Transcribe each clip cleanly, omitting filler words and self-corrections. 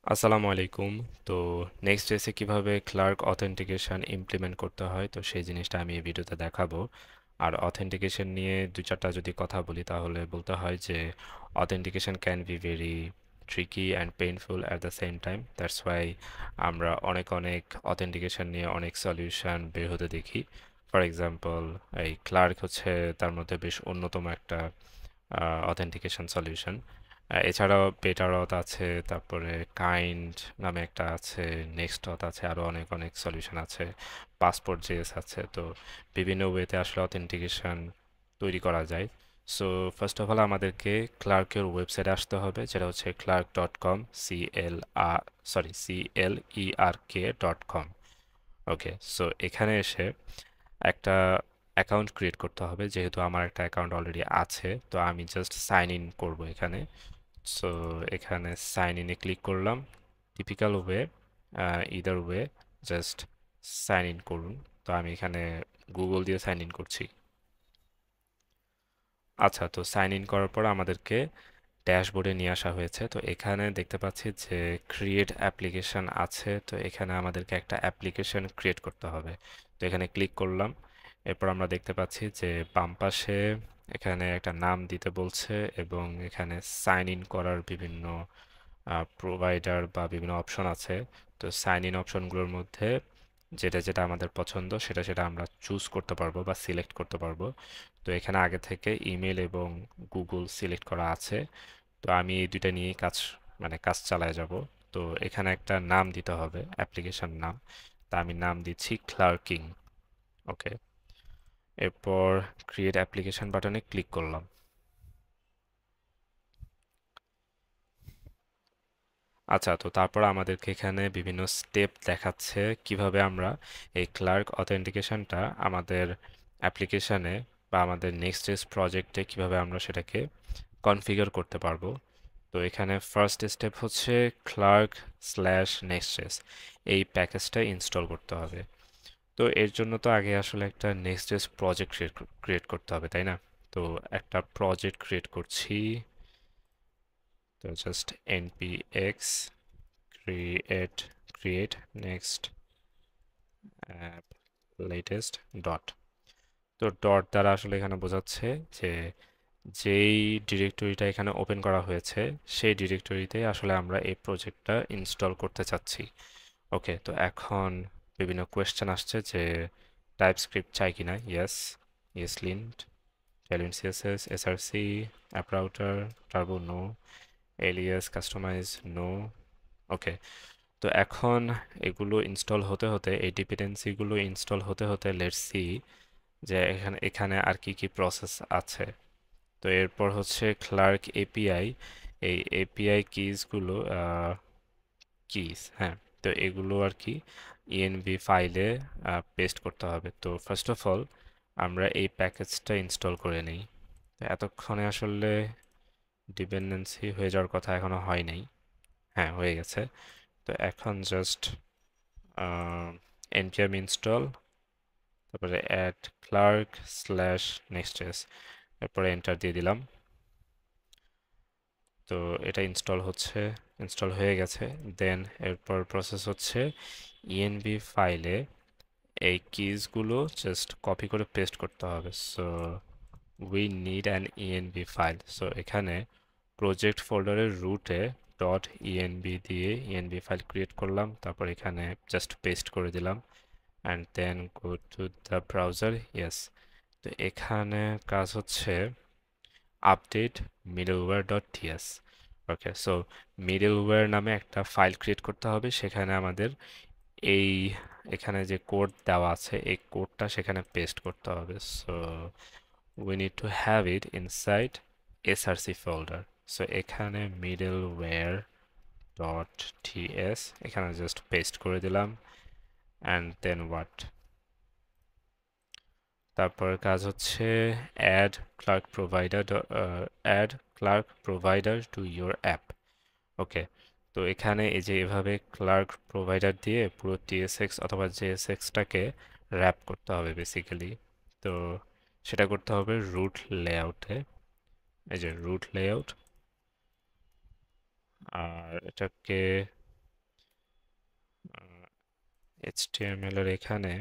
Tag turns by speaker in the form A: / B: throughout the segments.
A: আসসালামু আলাইকুম। তো নেক্সট ডেসে কিভাবে ক্লার্ক অথেন্টিকেশন ইমপ্লিমেন্ট করতে হয় তো সেই জিনিসটা আমি এই ভিডিওতে দেখাবো। আর অথেন্টিকেশন নিয়ে দুই চারটা যদি কথা বলি তাহলে বলতে হয় যে authentication can be very tricky and painful at the same time. That's why আমরা অনেক অনেক অথেন্টিকেশন নিয়ে অনেক সলিউশন বের হতে দেখি। ফর এক্সাম্পল, এই ক্লার্ক হচ্ছে তার মধ্যে বেশ অন্যতম একটা অথেন্টিকেশন সলিউশন। এছাড়াও বেটার অথ আছে, তারপরে কাইন্ড নামে একটা আছে, নেক্সট অথ আছে, আরও অনেক অনেক সলিউশন আছে, পাসপোর্ট জেএস আছে। তো বিভিন্ন ওয়েতে আসলে অথেন্টিকেশন তৈরি করা যায়। সো ফার্স্ট অফ অল আমাদেরকে ক্লার্কের ওয়েবসাইটে আসতে হবে, যেটা হচ্ছে clark.com, CLERK.com। ওকে, সো এখানে এসে একটা অ্যাকাউন্ট ক্রিয়েট করতে হবে। যেহেতু আমার একটা অ্যাকাউন্ট অলরেডি আছে, তো আমি জাস্ট সাইন ইন করব এখানে। সো এখানে সাইন ইনে ক্লিক করলাম। Typical way, either way, just sign in করুন। তো আমি এখানে গুগল দিয়ে সাইন ইন করছি। আচ্ছা, তো সাইন ইন করার পর আমাদেরকে ড্যাশবোর্ডে নিয়ে আসা হয়েছে। তো এখানে দেখতে পাচ্ছি যে ক্রিয়েট অ্যাপ্লিকেশন আছে। তো এখানে আমাদেরকে একটা অ্যাপ্লিকেশন ক্রিয়েট করতে হবে। তো এখানে ক্লিক করলাম। এরপর আমরা দেখতে পাচ্ছি যে বাম পাশে এখানে একটা নাম দিতে বলছে, এবং এখানে সাইন ইন করার বিভিন্ন প্রোভাইডার বা বিভিন্ন অপশন আছে। তো সাইন ইন অপশনগুলোর মধ্যে যেটা যেটা আমাদের পছন্দ সেটা সেটা আমরা চুজ করতে পারবো বা সিলেক্ট করতে পারবো। তো এখানে আগে থেকে ইমেল এবং গুগল সিলেক্ট করা আছে। তো আমি এই দুইটা নিয়েই কাজ চালায় যাব। তো এখানে একটা নাম দিতে হবে, অ্যাপ্লিকেশন নাম। তা আমি নাম দিচ্ছি ক্লার্কিং। ওকে, এরপর ক্রিয়েট অ্যাপ্লিকেশন বাটনে ক্লিক করলাম। আচ্ছা, তো তারপর আমাদেরকে এখানে বিভিন্ন স্টেপ দেখাচ্ছে কিভাবে আমরা এই ক্লার্ক অথেন্টিকেশনটা আমাদের অ্যাপ্লিকেশনে বা আমাদের নেক্সট প্রজেক্টে কিভাবে আমরা সেটাকে কনফিগার করতে পারবো। তো এখানে ফার্স্ট স্টেপ হচ্ছে ক্লার্ক স্ল্যাশ নেক্সট এই প্যাকেজটা ইনস্টল করতে হবে। তো এর জন্য তো আগে আসলে একটা নেক্সট প্রজেক্ট ক্রিয়েট করতে হবে, তাই না? তো একটা প্রজেক্ট ক্রিয়েট করছি। তো just npx create create next app latest dot। তো ডট দ্বারা আসলে এখানে বোঝাচ্ছে যে যেই ডিরেক্টরিটা এখানে ওপেন করা হয়েছে সেই ডিরেক্টরিতে আসলে আমরা এই প্রজেক্টটা ইনস্টল করতে চাচ্ছি। ওকে, তো এখন বিভিন্ন কোয়েশ্চেন আসছে যে টাইপস্ক্রিপ্ট চাই কিনা। Yes, lint, Tailwind CSS, SRC, app router, turbo no, alias customize no. Okay, তো এখন এগুলো ইনস্টল হতে হতে, এই ডিপেন্ডেন্সিগুলো ইনস্টল হতে হতে, লেটস সি যে এখানে এখানে আর কি কি প্রসেস আছে। তো এরপর হচ্ছে ক্লার্ক এপিআই। এই এপিআই কিজগুলো, হ্যাঁ, তো এগুলো আর কি ইএনভি ফাইলে পেস্ট করতে হবে। তো ফার্স্ট অফ অল আমরা এই প্যাকেজটা ইনস্টল করে নিই। তো এতক্ষণে আসলে ডিপেন্ডেন্সি হয়ে যাওয়ার কথা, এখনো হয় নাই। হ্যাঁ, হয়ে গেছে। তো এখন জাস্ট npm ইনস্টল, তারপরে অ্যাড ক্লার্ক স্ল্যাশ নেক্সট, এরপরে এন্টার দিয়ে দিলাম। তো এটা ইনস্টল হচ্ছে, ইনস্টল হয়ে গেছে। দেন এরপর প্রসেস হচ্ছে ইএনভি ফাইলে এই কিজগুলো জাস্ট কপি করে পেস্ট করতে হবে। So we need an ENV file. So এখানে প্রজেক্ট ফোল্ডারের রুটে ডট ইএনভি দিয়ে ইএনভি ফাইল ক্রিয়েট করলাম, তারপর এখানে জাস্ট পেস্ট করে দিলাম, and then go to the browser. Yes, তো এখানে কাজ হচ্ছে update middleware dot TS. Okay, so middleware নামে একটা ফাইল ক্রিয়েট করতে হবে। সেখানে আমাদের এই এখানে যে কোড দেওয়া আছে এই কোডটা সেখানে পেস্ট করতে হবে। So we need to have it inside SRC folder. So এখানে মিডলওয়্যার ডট টিএস এখানে জাস্ট পেস্ট করে দিলাম, অ্যান্ড দেন হোয়াট, তারপর কাজ হচ্ছে add Clerk provider, add Clerk provider to your app. Okay, তো এখানে এই যে এভাবে ক্লার্ক প্রোভাইডার দিয়ে পুরো টিএসএক্স অথবা জেএসএক্সটাকে র্যাপ করতে হবে বেসিক্যালি। তো সেটা করতে হবে রুট লেআউটে। এই যে রুট লেআউট, আর এটাকে HTML এর এখানে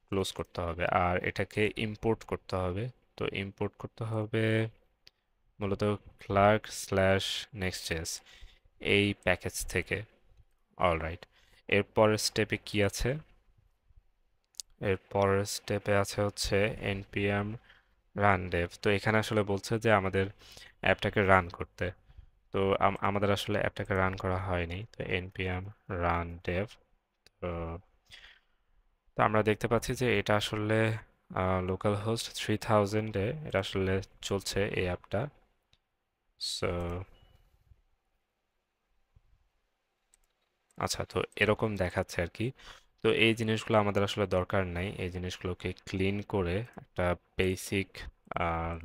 A: ক্লোজ করতে হবে আর এটাকে ইম্পোর্ট করতে হবে। তো ইম্পোর্ট করতে হবে মূলত ক্লার্ক স্ল্যাশ নেক্সট.js এই প্যাকেজ থেকে। অলরাইট, এরপরের স্টেপে কি আছে? এরপরের স্টেপে আছে হচ্ছে npm run dev। তো এখানে আসলে বলছে যে আমাদের অ্যাপটাকে রান করতে। তো আমাদের আসলে অ্যাপটাকে রান করা হয়নি, তো npm run dev। তো তো আমরা দেখতে পাচ্ছি যে এটা আসলে লোকাল হোস্ট 3000-এ এটা আসলে চলছে এই অ্যাপটা। সো আচ্ছা, তো এরকম দেখাচ্ছে আর কি। তো এই জিনিসগুলো আমাদের আসলে দরকার নাই, এই জিনিসগুলোকে ক্লিন করে একটা বেসিক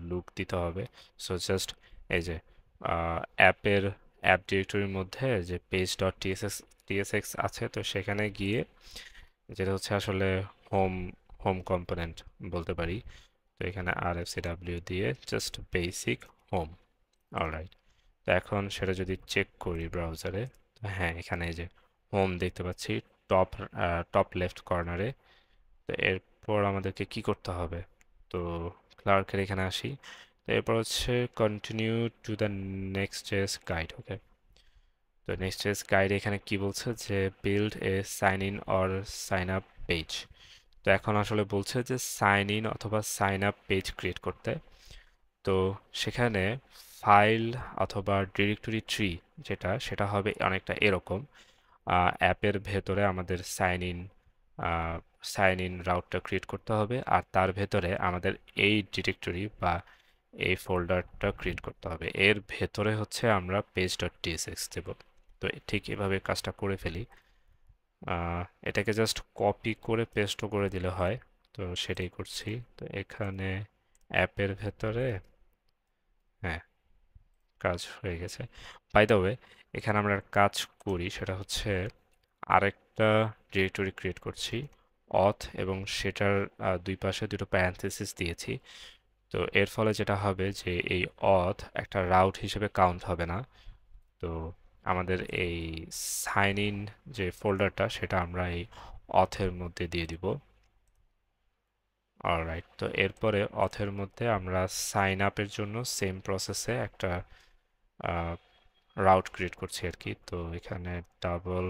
A: লুক দিতে হবে। সো জাস্ট এই যে অ্যাপের অ্যাপ ডিরেক্টরির মধ্যে যে পেজ ডট টিএসএক্স আছে, তো সেখানে গিয়ে যেটা হচ্ছে আসলে হোম হোম কম্পোনেন্ট বলতে পারি। তো এখানে RFCW দিয়ে জাস্ট বেসিক হোম। অলরাইট, তো এখন সেটা যদি চেক করি ব্রাউজারে, তো হ্যাঁ এখানে এই যে হোম দেখতে পাচ্ছি টপ টপ লেফট কর্নারে। তো এরপর আমাদেরকে কি করতে হবে? তো ক্লার্কের এখানে আসি। তো এরপর হচ্ছে continue to the Next js guide. Okay, তো নেক্সট.js গাইড এখানে কি বলছে যে build a sign in or sign up page. তো এখন আসলে বলছে যে সাইন ইন অথবা সাইন আপ পেজ ক্রিয়েট করতে। তো সেখানে ফাইল অথবা ডিরেক্টরি ট্রি সেটা হবে অনেকটা এরকম। অ্যাপের ভেতরে আমাদের সাইন ইন রাউটটা ক্রিয়েট করতে হবে আর তার ভেতরে আমাদের এই ডিরেক্টরি বা এই ফোল্ডারটা ক্রিয়েট করতে হবে। এর ভেতরে হচ্ছে আমরা পেজ ডট টিএসএক্স দেব। তো ঠিক এভাবে কাজটা করে ফেলি। এটাকে জাস্ট কপি করে পেস্টও করে দিলে হয়। তো সেটাই করছি। তো এখানে অ্যাপের ভেতরে, হ্যাঁ, কাজ হয়ে গেছে। বাই দ্য ওয়ে, এখানে আমরা একটা কাজ করি, সেটা হচ্ছে আরেকটা ডিরেক্টরি ক্রিয়েট করছি অথ, এবং সেটার দুই পাশে দুটো প্যারেনথেসিস দিয়েছি। তো এর ফলে যেটা হবে যে এই অথ একটা রাউট হিসেবে কাউন্ট হবে না। তো আমাদের এই সাইন ইন যে ফোল্ডারটা সেটা আমরা এই অথের মধ্যে দিয়ে দিব। অলরাইট, তো এরপরে অথের মধ্যে আমরা সাইন আপের জন্য সেম প্রসেসে একটা রাউট ক্রিয়েট করছি আর কি। তো এখানে ডাবল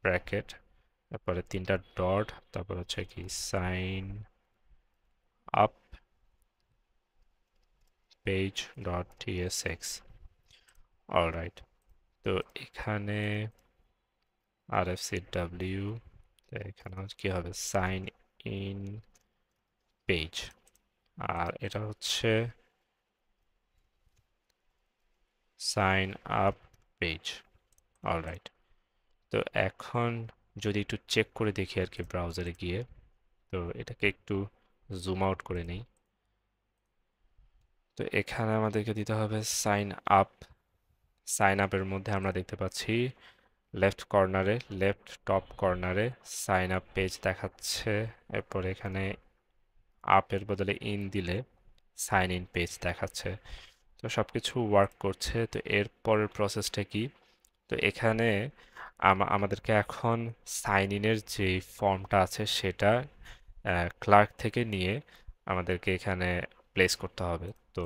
A: ব্র্যাকেট, তারপরে তিনটা ডট, তারপর হচ্ছে কি sign up page dot TSX. Alright, তো এখানে RFCW, তো এখানে কি হবে সাইন ইন পেজ, আর এটা হচ্ছে সাইন আপ পেজ। অলরাইট, তো এখন যদি একটু চেক করে দেখি আর কি ব্রাউজারে গিয়ে, তো এটাকে একটু জুম আউট করে নেই। তো এখানে আমাদেরকে দিতে হবে সাইন আপ। সাইন আপের মধ্যে আমরা দেখতে পাচ্ছি লেফট টপ কর্নারে সাইন আপ পেজ দেখাচ্ছে। এরপর এখানে আপের বদলে ইন দিলে সাইন ইন পেজ দেখাচ্ছে। তো সবকিছু ওয়ার্ক করছে। তো এর পরের প্রসেসটা কি? তো এখানে আমাদেরকে এখন সাইন ইনের যে ফর্মটা আছে সেটা ক্লার্ক থেকে নিয়ে আমাদেরকে এখানে প্লেস করতে হবে। তো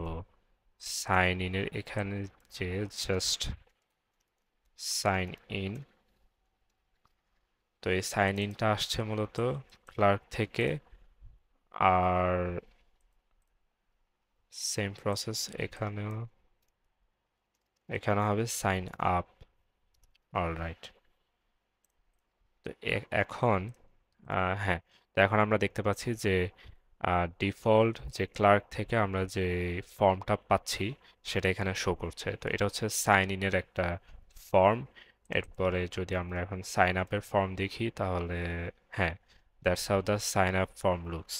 A: সাইন ইনের এখানে যে জাস্ট সাইন ইন, তো এই সাইন ইনটা আসছে মূলত ক্লার্ক থেকে, আর সেম প্রসেস এখানে হবে সাইন আপ। অলরাইট, তো এখন হ্যাঁ, তো এখন আমরা দেখতে পাচ্ছি যে ডিফল্ট যে ক্লার্ক থেকে আমরা যে ফর্মটা পাচ্ছি সেটা এখানে শো করছে। তো এটা হচ্ছে সাইন ইনের একটা ফর্ম। এরপরে যদি আমরা এখন সাইন আপের ফর্ম দেখি তাহলে হ্যাঁ, that's how the sign up form looks.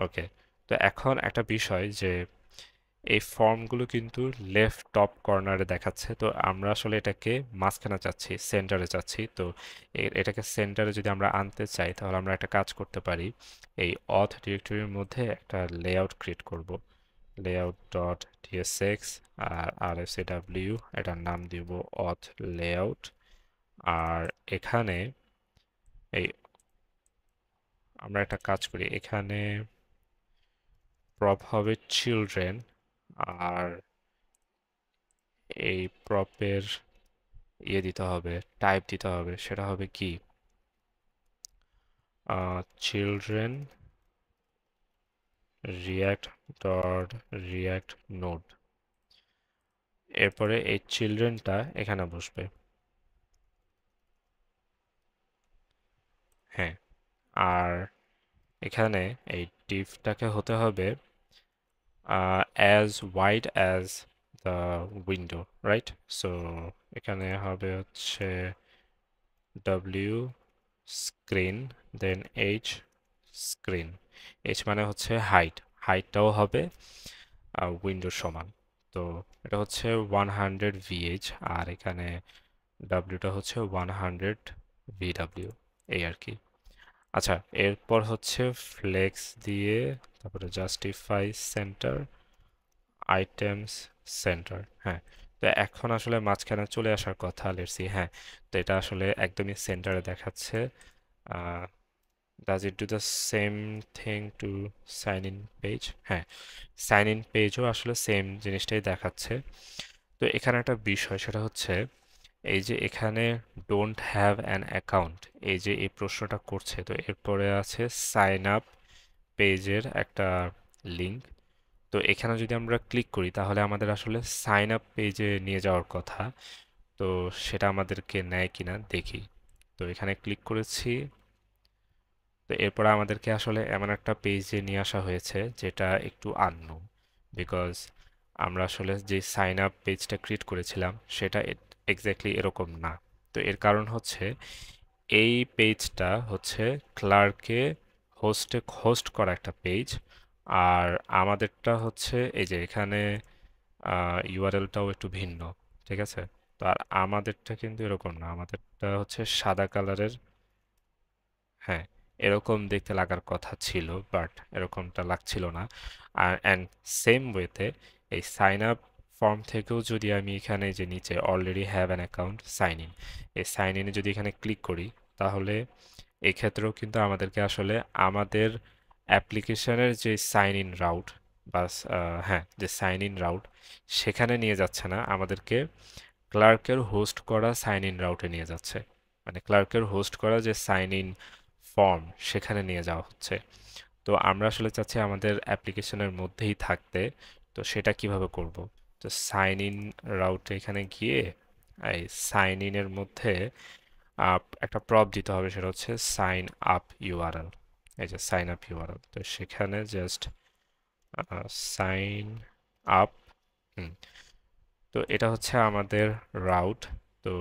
A: Okay, তো এখন একটা বিষয় যে এই ফর্মগুলো কিন্তু লেফট টপ কর্নারে দেখাচ্ছে। তো আমরা আসলে এটাকে মাঝখানে চাচ্ছি, সেন্টারে চাচ্ছি। তো এটাকে সেন্টারে যদি আমরা আনতে চাই তাহলে আমরা একটা কাজ করতে পারি। এই অথ ডিরেক্টরির মধ্যে একটা লেআউট ক্রিয়েট করব, লেআউট ডট টিএসএক্স আর RFCW, এটার নাম দিব অথ লেআউট। আর এখানে এই আমরা একটা কাজ করি, এখানে প্রপ হবে চিলড্রেন, আর এই প্রপের ইয়ে দিতে হবে, টাইপ দিতে হবে, সেটা হবে কি children react dot react node. এরপরে এই চিলড্রেনটা এখানে বসবে। হ্যাঁ, আর এখানে এই ডিভটাকে হতে হবে as wide as the window, right? So এখানে হবে হচ্ছে w screen then h screen। h মানে হচ্ছে হাইট, হাইটটাও হবে উইন্ডোর সমান। তো এটা হচ্ছে 100 vh, আর এখানে wটা হচ্ছে 100 vw, এই আর কি। আচ্ছা, এরপর হচ্ছে ফ্লেক্স দিয়ে তারপরে জাস্টিফাই সেন্টার আইটেমস সেন্টার। হ্যাঁ, তো এখন আসলে মাঝখানে চলে আসার কথা, লেটস সি। হ্যাঁ, তো এটা আসলে একদমই সেন্টারে দেখাচ্ছে। Does it do the same thing to sign in page? হ্যাঁ, সাইন ইন পেজও আসলে সেম জিনিসটাই দেখাচ্ছে। তো এখানে একটা বিষয়, সেটা হচ্ছে এই যে এখানে ডোন্ট হ্যাভ অ্যান অ্যাকাউন্ট, এই যে এই প্রশ্নটা করছে, তো এরপরে আছে সাইন আপ পেজের একটা লিঙ্ক। তো এখানে যদি আমরা ক্লিক করি তাহলে আমাদের আসলে সাইন আপ পেজে নিয়ে যাওয়ার কথা। তো সেটা আমাদেরকে নেয় কিনা দেখি। তো এখানে ক্লিক করেছি। তো এরপরে আমাদেরকে আসলে এমন একটা পেজে নিয়ে আসা হয়েছে যেটা একটু আননোন, বিকজ আমরা আসলে যে সাইন আপ পেজটা ক্রিয়েট করেছিলাম সেটা এক্স্যাক্টলি এরকম না। তো এর কারণ হচ্ছে এই পেজটা হচ্ছে ক্লার্কে হোস্ট করা একটা পেজ, আর আমাদেরটা হচ্ছে এই যে এখানে ইউআরএলটাও একটু ভিন্ন। ঠিক আছে, তো আর আমাদেরটা কিন্তু এরকম না, আমাদেরটা হচ্ছে সাদা কালারের। হ্যাঁ, এরকম দেখতে লাগার কথা ছিল, বাট এরকমটা লাগছিল না। আর অ্যান্ড সেম ওয়েতে এই সাইন আপ ফর্ম থেকেও যদি আমি এখানে যে নিচে already have an account sign in, এই সাইন ইনে যদি এখানে ক্লিক করি তাহলে এক্ষেত্রেও কিন্তু আমাদেরকে আসলে আমাদের অ্যাপ্লিকেশনের যে সাইন ইন রাউট বা হ্যাঁ, যে সাইন ইন রাউট সেখানে নিয়ে যাচ্ছে না, আমাদেরকে ক্লার্কের হোস্ট করা সাইন ইন রাউটে নিয়ে যাচ্ছে। মানে ক্লার্কের হোস্ট করা যে সাইন ইন ফর্ম সেখানে নিয়ে যাওয়া হচ্ছে। তো আমরা আসলে চাচ্ছি আমাদের অ্যাপ্লিকেশনের মধ্যেই থাকতে। তো সেটা কিভাবে করব? তো সাইন ইন রাউটে এখানে গিয়ে এই সাইন ইনের মধ্যে একটা প্রপ দিতে হবে, সেটা হচ্ছে সাইন আপ ইউআরএল। এই যে সাইন আপ ইউআরএল, তো সেখানে জাস্ট সাইন আপ। হুম, তো এটা হচ্ছে আমাদের রাউট। তো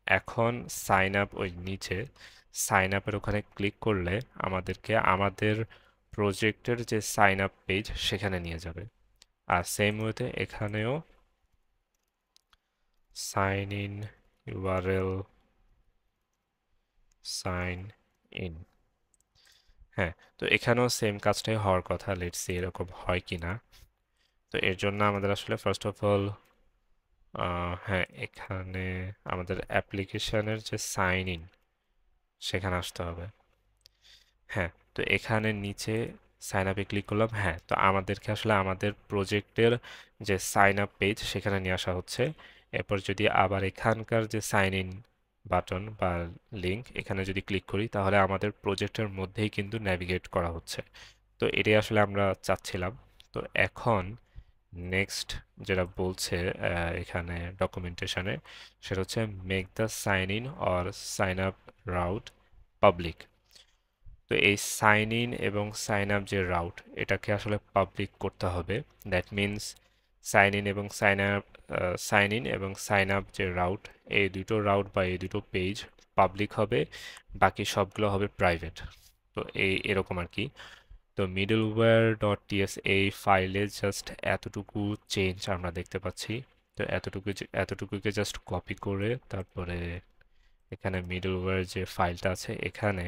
A: এখন সাইন আপ, ওই নিচে সাইন আপের ওখানে ক্লিক করলে আমাদেরকে আমাদের প্রজেক্টের যে সাইন আপ পেজ সেখানে নিয়ে যাবে। আর সেম ওয়েতে এখানেও sign in URL sign in. হ্যাঁ, তো এখানেও সেম কাজটাই হওয়ার কথা, লেটস সি এরকম হয় কিনা। তো এর জন্য আমাদের আসলে ফার্স্ট অফ অল হ্যাঁ, এখানে আমাদের অ্যাপ্লিকেশনের যে সাইন ইন সেখানে আসতে হবে। হ্যাঁ, তো এখানে নিচে সাইন আপে ক্লিক করলাম। হ্যাঁ, তো আমাদেরকে আসলে আমাদের প্রজেক্টের যে সাইন আপ পেজ সেখানে নিয়ে আসা হচ্ছে। এরপর যদি আবার এখানকার যে সাইন ইন বাটন বা লিংক এখানে যদি ক্লিক করি তাহলে আমাদের প্রজেক্টের মধ্যেই কিন্তু ন্যাভিগেট করা হচ্ছে। তো এটাই আসলে আমরা চাচ্ছিলাম। তো এখন নেক্সট যেটা বলছে এখানে ডকুমেন্টেশনে, সেটা হচ্ছে make the sign in or sign up route public. তো এই সাইন ইন এবং সাইন আপ যে রাউট এটাকে আসলে পাবলিক করতে হবে। দ্যাট মিনস সাইন ইন এবং সাইন ইন এবং সাইন আপ যে রাউট, এই দুটো রাউট বা এই দুটো পেজ পাবলিক হবে, বাকি সবগুলো হবে প্রাইভেট। তো এরকম আর কি। তো মিডলওয়্যার ডট টিএস এই ফাইলে জাস্ট এতটুকু চেঞ্জ আমরা দেখতে পাচ্ছি। তো এতটুকুকে জাস্ট কপি করে তারপরে এখানে মিডলওয়্যার যে ফাইলটা আছে এখানে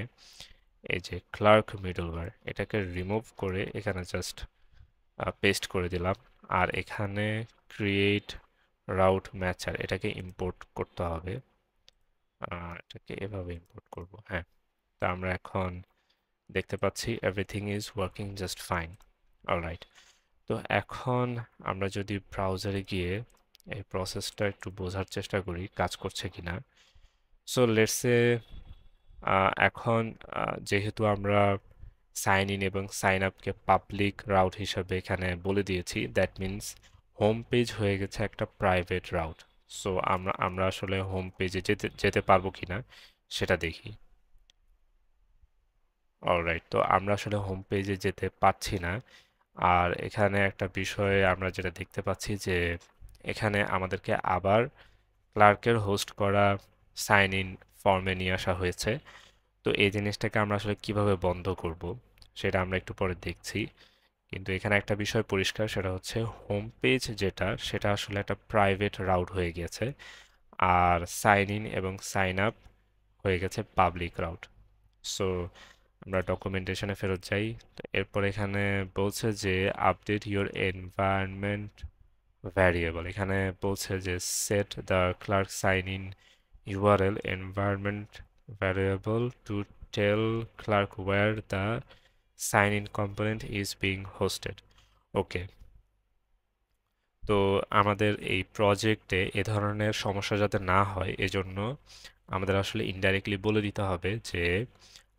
A: এই যে ক্লার্ক মিডলওয়্যার এটাকে রিমুভ করে এখানে জাস্ট পেস্ট করে দিলাম। আর এখানে ক্রিয়েট রাউট ম্যাচার এটাকে ইম্পোর্ট করতে হবে। এটাকে এভাবে ইম্পোর্ট করব। হ্যাঁ, তা আমরা এখন দেখতে পাচ্ছি everything is working just fine. Alright, তো এখন আমরা যদি ব্রাউজারে গিয়ে এই প্রসেসটা একটু বোঝার চেষ্টা করি কাজ করছে কিনা। সো লেটস সে এখন যেহেতু আমরা সাইন ইন এবং সাইন আপকে পাবলিক রাউট হিসাবে এখানে বলে দিয়েছি, দ্যাট মিন্স হোম পেজ হয়ে গেছে একটা প্রাইভেট রাউট। সো আমরা আসলে হোম পেজে যেতে যেতে পারবো কিনা সেটা দেখি। অলরাইট, তো আমরা আসলে হোম পেজে যেতে পারছি না। আর এখানে একটা বিষয়ে আমরা যেটা দেখতে পাচ্ছি যে এখানে আমাদেরকে আবার ক্লার্কের হোস্ট করা সাইন ইন ফর্মে নিয়ে আসা হয়েছে। তো এই জিনিসটাকে আমরা আসলে কিভাবে বন্ধ করব সেটা আমরা একটু পরে দেখছি। কিন্তু এখানে একটা বিষয় পরিষ্কার, সেটা হচ্ছে হোম পেজ যেটা সেটা আসলে একটা প্রাইভেট রাউট হয়ে গেছে, আর সাইন ইন এবং সাইন আপ হয়ে গেছে পাবলিক রাউট। সো আমরা ডকুমেন্টেশনে ফেরত যাই। তো এরপর এখানে বলছে যে আপডেট ইউর এনভায়রনমেন্ট ভ্যারিয়েবল। এখানে বলছে যে set the Clerk sign in URL environment variable to tell Clerk where the sign in component is being hosted. Okay, তো আমাদের এই প্রজেক্টে এ ধরনের সমস্যা যাতে না হয় এজন্য আমাদের আসলে ইনডাইরেক্টলি বলে দিতে হবে যে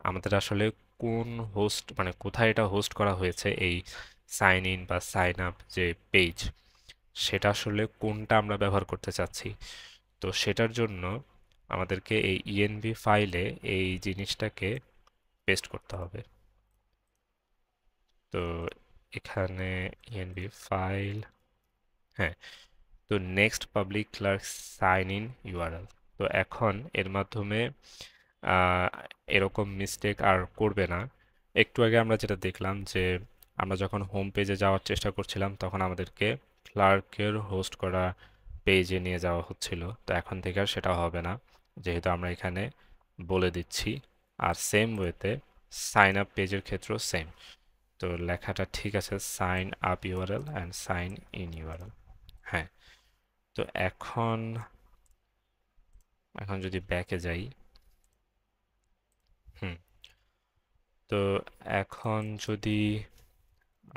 A: আমাদের আসলে কোন হোস্ট, মানে কোথায় এটা হোস্ট করা হয়েছে, এই সাইন ইন বা সাইন আপ যে পেজ সেটা আসলে কোনটা আমরা ব্যবহার করতে চাচ্ছি। তো সেটার জন্য আমাদেরকে এই ইএনভি ফাইলে এই জিনিসটাকে পেস্ট করতে হবে। তো এখানে ইএনভি ফাইল, হ্যাঁ, তো next public Clerk sign in URL. তো এখন এর মাধ্যমে আহ, এরকম মিস্টেক আর করবে না। একটু আগে আমরা যেটা দেখলাম যে আমরা যখন হোম পেজে যাওয়ার চেষ্টা করছিলাম তখন আমাদেরকে ক্লার্কের হোস্ট করা পেজে নিয়ে যাওয়া হচ্ছিল, তো এখন থেকে আর সেটা হবে না যেহেতু আমরা এখানে বলে দিচ্ছি। আর সেম ওয়েতে সাইন আপ পেজের ক্ষেত্রেও সেম। তো লেখাটা ঠিক আছে, sign up URL and sign in URL. হ্যাঁ, তো এখন এখন যদি ব্যাকে যাই, হুম, তো এখন যদি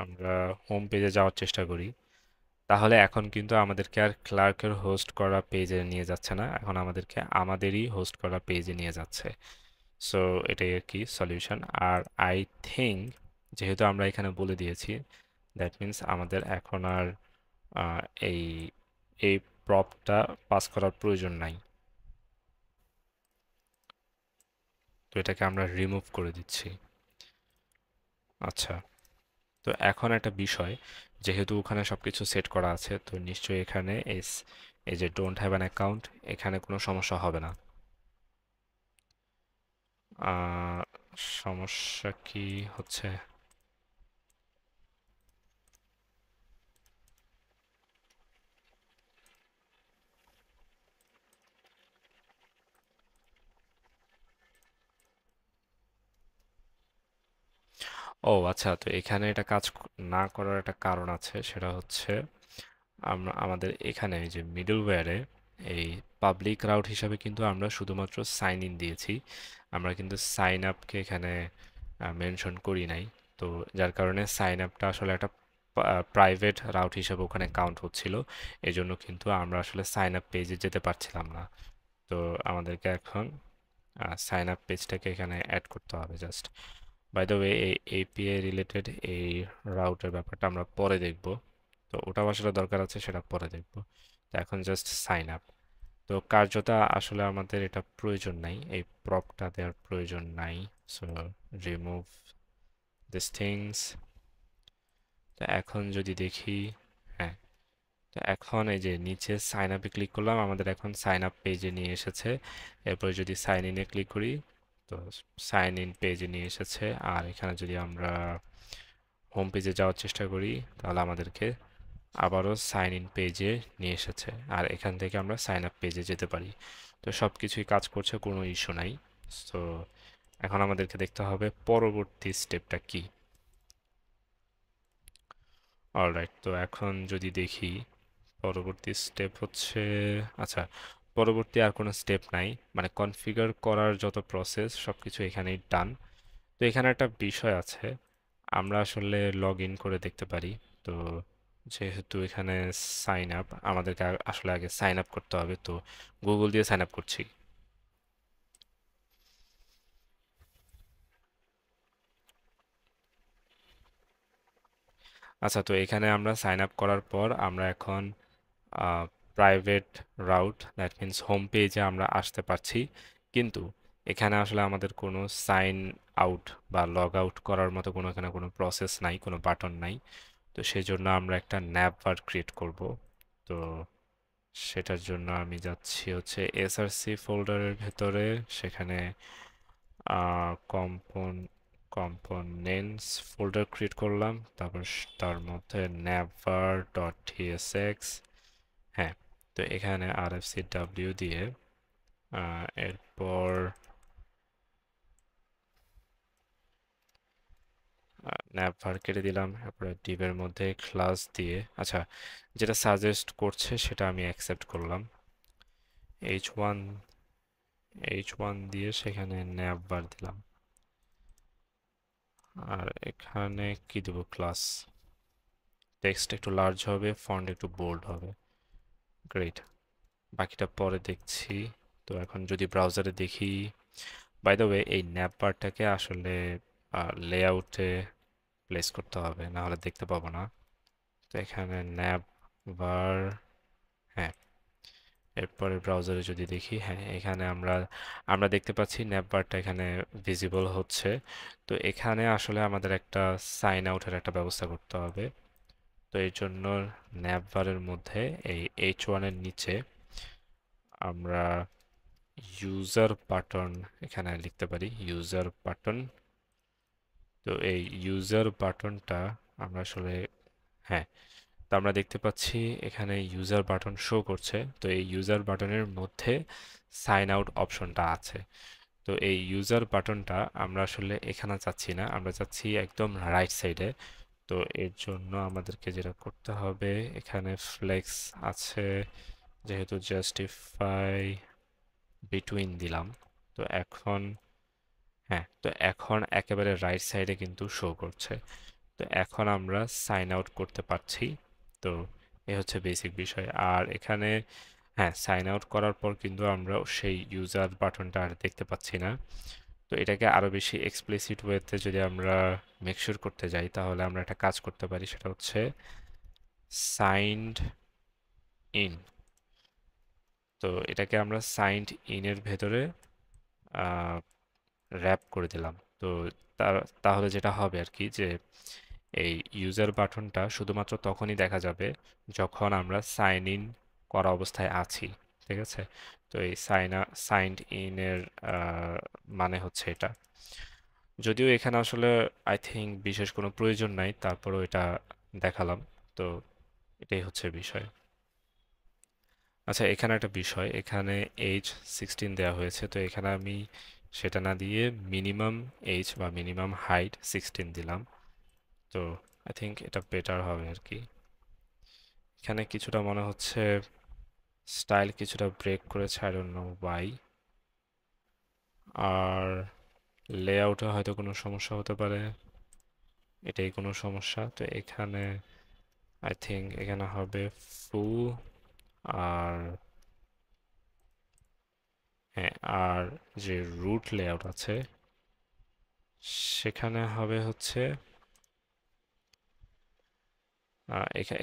A: আমরা হোম পেজে যাওয়ার চেষ্টা করি তাহলে এখন কিন্তু আমাদেরকে আর ক্লার্কের হোস্ট করা পেজে নিয়ে যাচ্ছে না, এখন আমাদেরকে আমাদেরই হোস্ট করা পেজে নিয়ে যাচ্ছে। সো এটাই আর কি সলিউশন। আর আই থিঙ্ক যেহেতু আমরা এখানে বলে দিয়েছি, দ্যাট মিন্স আমাদের এখন আর আহ, এই এই প্রপটা পাস করার প্রয়োজন নাই। তো এটাকে আমরা রিমুভ করে দিচ্ছি। আচ্ছা, তো এখন একটা বিষয়, যেহেতু ওখানে সবকিছু সেট করা আছে তো নিশ্চয়ই এখানে এই যে ডোন্ট হ্যাভ অ্যান অ্যাকাউন্ট, এখানে কোনো সমস্যা হবে না। আহ, সমস্যা কি হচ্ছে? ও আচ্ছা, তো এখানে এটা কাজ না করার একটা কারণ আছে, সেটা হচ্ছে আমরা আমাদের এখানে এই যে মিডলওয়্যারে এই পাবলিক রাউট হিসাবে কিন্তু আমরা শুধুমাত্র সাইন ইন দিয়েছি, আমরা কিন্তু সাইন আপকে এখানে মেনশন করি নাই। তো যার কারণে সাইন আপটা আসলে একটা প্রাইভেট রাউট হিসাবে ওখানে কাউন্ট হচ্ছিল, এজন্য কিন্তু আমরা আসলে সাইন আপ পেজে যেতে পারছিলাম না। তো আমাদেরকে এখন সাইন আপ পেজটাকে এখানে অ্যাড করতে হবে জাস্ট। বাই দ্য ওয়ে, এই এপিআই রিলেটেড এই রাউটের ব্যাপারটা আমরা পরে দেখব, তো ওটাও আসলে দরকার আছে, সেটা পরে দেখব। তো এখন জাস্ট সাইন আপ। তো কার্যটা আসলে আমাদের এটা প্রয়োজন নাই, এই প্রপটা দেওয়ার প্রয়োজন নাই। So remove this things. তো এখন যদি দেখি, হ্যাঁ, তো এখন এই যে নিচে সাইন আপে ক্লিক করলাম, আমাদের এখন সাইন আপ পেজে নিয়ে এসেছে। এরপর যদি সাইন ইনে ক্লিক করি তো সাইন ইন পেজে নিয়ে এসেছে। আর এখানে যদি আমরা হোম পেজে যাওয়ার চেষ্টা করি তাহলে আমাদেরকে আবারও সাইন ইন পেজে নিয়ে এসেছে, আর এখান থেকে আমরা সাইন আপ পেজে যেতে পারি। তো সব কিছুই কাজ করছে, কোনো ইস্যু নাই। তো এখন আমাদেরকে দেখতে হবে পরবর্তী স্টেপটা কি। অলরাইট, তো এখন যদি দেখি পরবর্তী স্টেপ হচ্ছে, আচ্ছা, পরবর্তী আর কোনো স্টেপ নাই, মানে কনফিগার করার যত প্রসেস সবকিছু এখানেই ডান। তো এখানে একটা বিষয় আছে, আমরা আসলে লগ ইন করে দেখতে পারি। তো যেহেতু এখানে সাইন আপ, আমাদেরকে আসলে আগে সাইন আপ করতে হবে, তো গুগল দিয়ে সাইন আপ করছি। আচ্ছা, তো এখানে আমরা সাইন আপ করার পর আমরা এখন private route, that means home পেজে আমরা আসতে পারছি। কিন্তু এখানে আসলে আমাদের কোনো সাইন আউট বা লগ আউট করার মতো এখানে কোনো প্রসেস নাই, কোনো বাটন নাই। তো সেই জন্য আমরা একটা ন্যাভ বার ক্রিয়েট করব। তো সেটার জন্য আমি যাচ্ছি হচ্ছে এসআরসি ফোল্ডারের ভেতরে, সেখানে কম্পন কম্পোনেন্টস ফোল্ডার ক্রিয়েট করলাম, তারপর তার মধ্যে navvar ডট tsx। হ্যাঁ, তো এখানে rfcw দিয়ে এরপর navvar কেটে দিলাম, তারপরে ডিভের মধ্যে ক্লাস দিয়ে, আচ্ছা, যেটা সাজেস্ট করছে সেটা আমি অ্যাকসেপ্ট করলাম। h1 h1 দিয়ে সেখানে navvar দিলাম, আর এখানে কি দেব, ক্লাস। টেক্সট একটু লার্জ হবে, ফন্ট একটু বোল্ড হবে। গ্রেট, বাকিটা পরে দেখছি। তো এখন যদি ব্রাউজারে দেখি, বাই দ্য ওয়ে এই ন্যাপ বারটাকে আসলে লেআউটে প্লেস করতে হবে, না হলে দেখতে পাবো না। তো এখানে ন্যাপ বার, হ্যাঁ, এরপরে ব্রাউজারে যদি দেখি, হ্যাঁ, এখানে আমরা আমরা দেখতে পাচ্ছি ন্যাপ বারটা এখানে ভিজিবল হচ্ছে। তো এখানে আসলে আমাদের একটা সাইন আউটের একটা ব্যবস্থা করতে হবে। তো এর জন্য ন্যাপ বারের মধ্যে এই H1 এর নিচে আমরা ইউজার বাটন এখানে লিখতে পারি, ইউজার বাটন। তো এই ইউজার বাটনটা আমরা আসলে, হ্যাঁ, তো আমরা দেখতে পাচ্ছি এখানে ইউজার বাটন শো করছে। তো এই ইউজার বাটনের মধ্যে সাইন আউট অপশনটা আছে। তো এই ইউজার বাটনটা আমরা আসলে এখানে চাচ্ছি না, আমরা চাচ্ছি একদম রাইট সাইডে। তো এর জন্য আমাদেরকে যেটা করতে হবে, এখানে ফ্লেক্স আছে, যেহেতু জাস্টিফাই বিটুইন দিলাম। তো এখন, হ্যাঁ, তো এখন একেবারে রাইট সাইডে কিন্তু শো করছে। তো এখন আমরা সাইন আউট করতে পারছি। তো এ হচ্ছে বেসিক বিষয়। আর এখানে, হ্যাঁ, সাইন আউট করার পর কিন্তু আমরা সেই ইউজার বাটনটা আর দেখতে পাচ্ছি না। তো এটাকে আরো বেশি এক্সপ্লিসিট ওয়েতে যদি আমরা মেকশিওর করতে যাই, তাহলে আমরা একটা কাজ করতে পারি, সেটা হচ্ছে সাইনড ইন। তো এটাকে আমরা সাইনড ইনের ভেতরে র্যাপ করে দিলাম। তো তাহলে যেটা হবে আর কি, যে এই ইউজার বাটনটা শুধুমাত্র তখনই দেখা যাবে যখন আমরা সাইন ইন করা অবস্থায় আছি। ঠিক আছে, তো এই সাইনড ইনের মানে হচ্ছে এটা। যদিও এখানে আসলে আই থিঙ্ক বিশেষ কোনো প্রয়োজন নাই, তারপরও এটা দেখালাম। তো এটাই হচ্ছে বিষয়। আচ্ছা, এখানে একটা বিষয়, এখানে H16 দেওয়া হয়েছে, তো এখানে আমি সেটা না দিয়ে মিনিমাম এইজ বা মিনিমাম হাইট 16 দিলাম। তো আই থিঙ্ক এটা বেটার হবে আর কি। এখানে কিছুটা মনে হচ্ছে স্টাইল কিছুটা ব্রেক করেছে, আই ডোন্ট নো ওয়াই। আর লেআউটে হয়তো কোনো সমস্যা হতে পারে, এটাই কোনো সমস্যা। তো এখানে আই থিঙ্ক এখানে হবে ফুল, আর হ্যাঁ, আর যে রুট লেআউট আছে সেখানে হবে হচ্ছে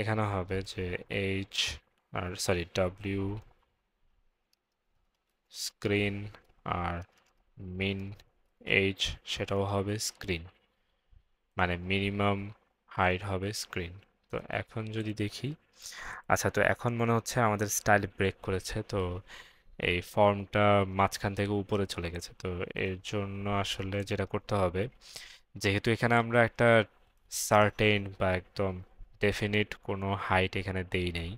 A: এখানে হবে যে এইচ, আর সরি ডাব্লিউ স্ক্রিন, আর মিন এইচ সেটাও হবে স্ক্রিন, মানে মিনিমাম হাইট হবে স্ক্রিন। তো এখন যদি দেখি, আচ্ছা, তো এখন মনে হচ্ছে আমাদের স্টাইল ব্রেক করেছে। তো এই ফর্মটা মাঝখান থেকে উপরে চলে গেছে। তো এর জন্য আসলে যেটা করতে হবে, যেহেতু এখানে আমরা একটা সার্টেন বা একদম ডেফিনিট কোনো হাইট এখানে দেই নেই,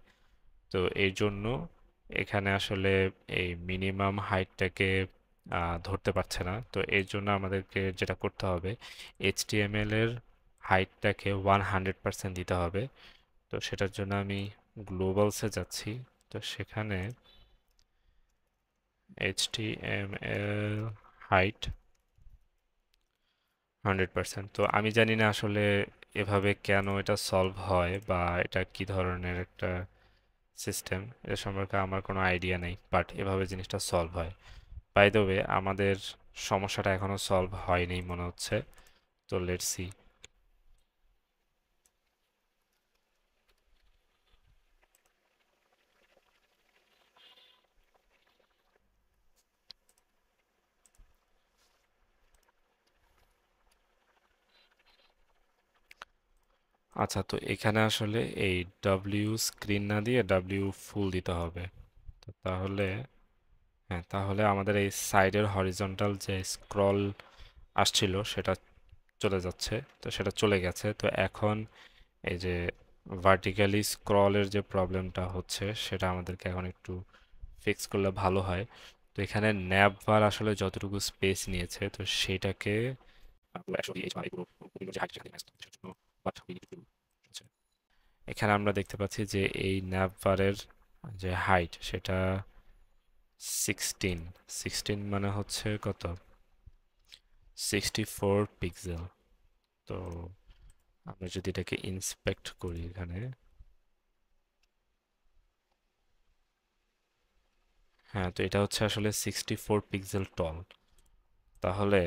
A: তো এর জন্য এখানে আসলে এই মিনিমাম হাইটটাকে ধরতে পারছে না। তো এর জন্য আমাদেরকে যেটা করতে হবে, এইচটিএমএল এর হাইটটাকে 100% দিতে হবে। তো সেটার জন্য আমি গ্লোবালসে যাচ্ছি। তো সেখানে HTML হাইট 100%। তো আমি জানি না আসলে এভাবে কেন এটা সলভ হয় বা এটা কি ধরনের একটা সিস্টেম, এটা সম্পর্কে আমার কোনো আইডিয়া নেই, বাট এভাবে জিনিসটা সলভ হয়। বাই দ্য ওয়ে, আমাদের সমস্যাটা এখনো সলভ হয়নি মনে হচ্ছে। তো লেটস সি। আচ্ছা, তো এখানে আসলে এই ডব্লিউ স্ক্রিন না দিয়ে ডব্লিউ ফুল দিতে হবে। তো তাহলে, হ্যাঁ, তাহলে আমাদের এই সাইডের হরিজন্টাল যে স্ক্রল আসছিল সেটা চলে যাচ্ছে। তো সেটা চলে গেছে। তো এখন এই যে ভার্টিক্যালি স্ক্রলের যে প্রবলেমটা হচ্ছে সেটা আমাদেরকে এখন একটু ফিক্স করলে ভালো হয়। তো এখানে ন্যাব বার আসলে যতটুকু স্পেস নিয়েছে তো সেটাকে এখানে আমরা দেখতে পাচ্ছি যে এই ন্যাব বারের যে হাইট সেটা 16। 16 মানে হচ্ছে কত? 64 পিক্সেল। তো আমরা যদি এটাকে ইন্সপেক্ট করি এখানে, হ্যাঁ, তো এটা হচ্ছে আসলে 64 পিক্সেল টল। তাহলে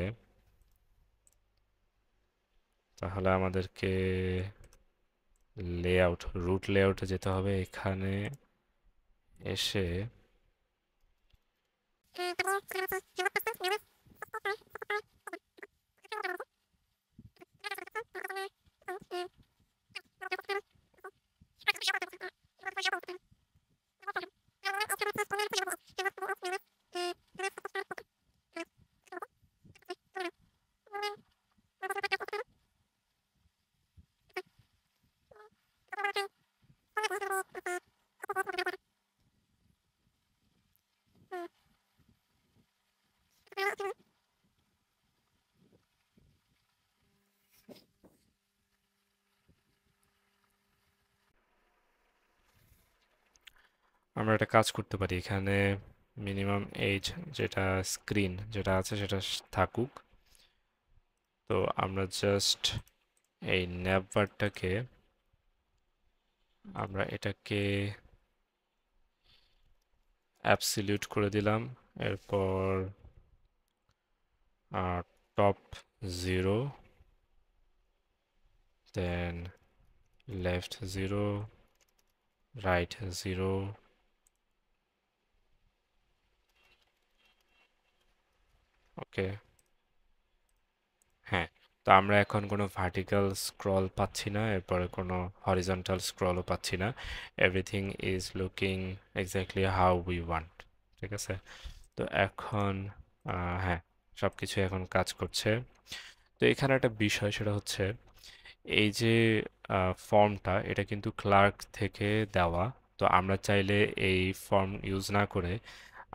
A: তাহলে আমাদেরকে লেআউট, রুট লেআউটে যেতে হবে। এখানে এসে আমরা একটা কাজ করতে পারি। এখানে মিনিমাম এজ যেটা স্ক্রিন যেটা আছে সেটা থাকুক। তো আমরা জাস্ট এই ন্যাভবারটাকে আমরা এটাকে অ্যাবসলিউট করে দিলাম। এরপর টপ 0, দেন লেফট 0, রাইট 0। ওকে, হ্যাঁ। তো আমরা এখন কোনো ভার্টিক্যাল স্ক্রল পাচ্ছি না, এরপরে কোনো হরিজন্টাল স্ক্রলও পাচ্ছি না। Everything is looking exactly how we want. ঠিক আছে। তো এখন হ্যাঁ, সব কিছু এখন কাজ করছে। তো এখানে একটা বিষয় সেটা হচ্ছে এই যে ফর্মটা এটা কিন্তু ক্লার্ক থেকে দেওয়া। তো আমরা চাইলে এই ফর্ম ইউজ না করে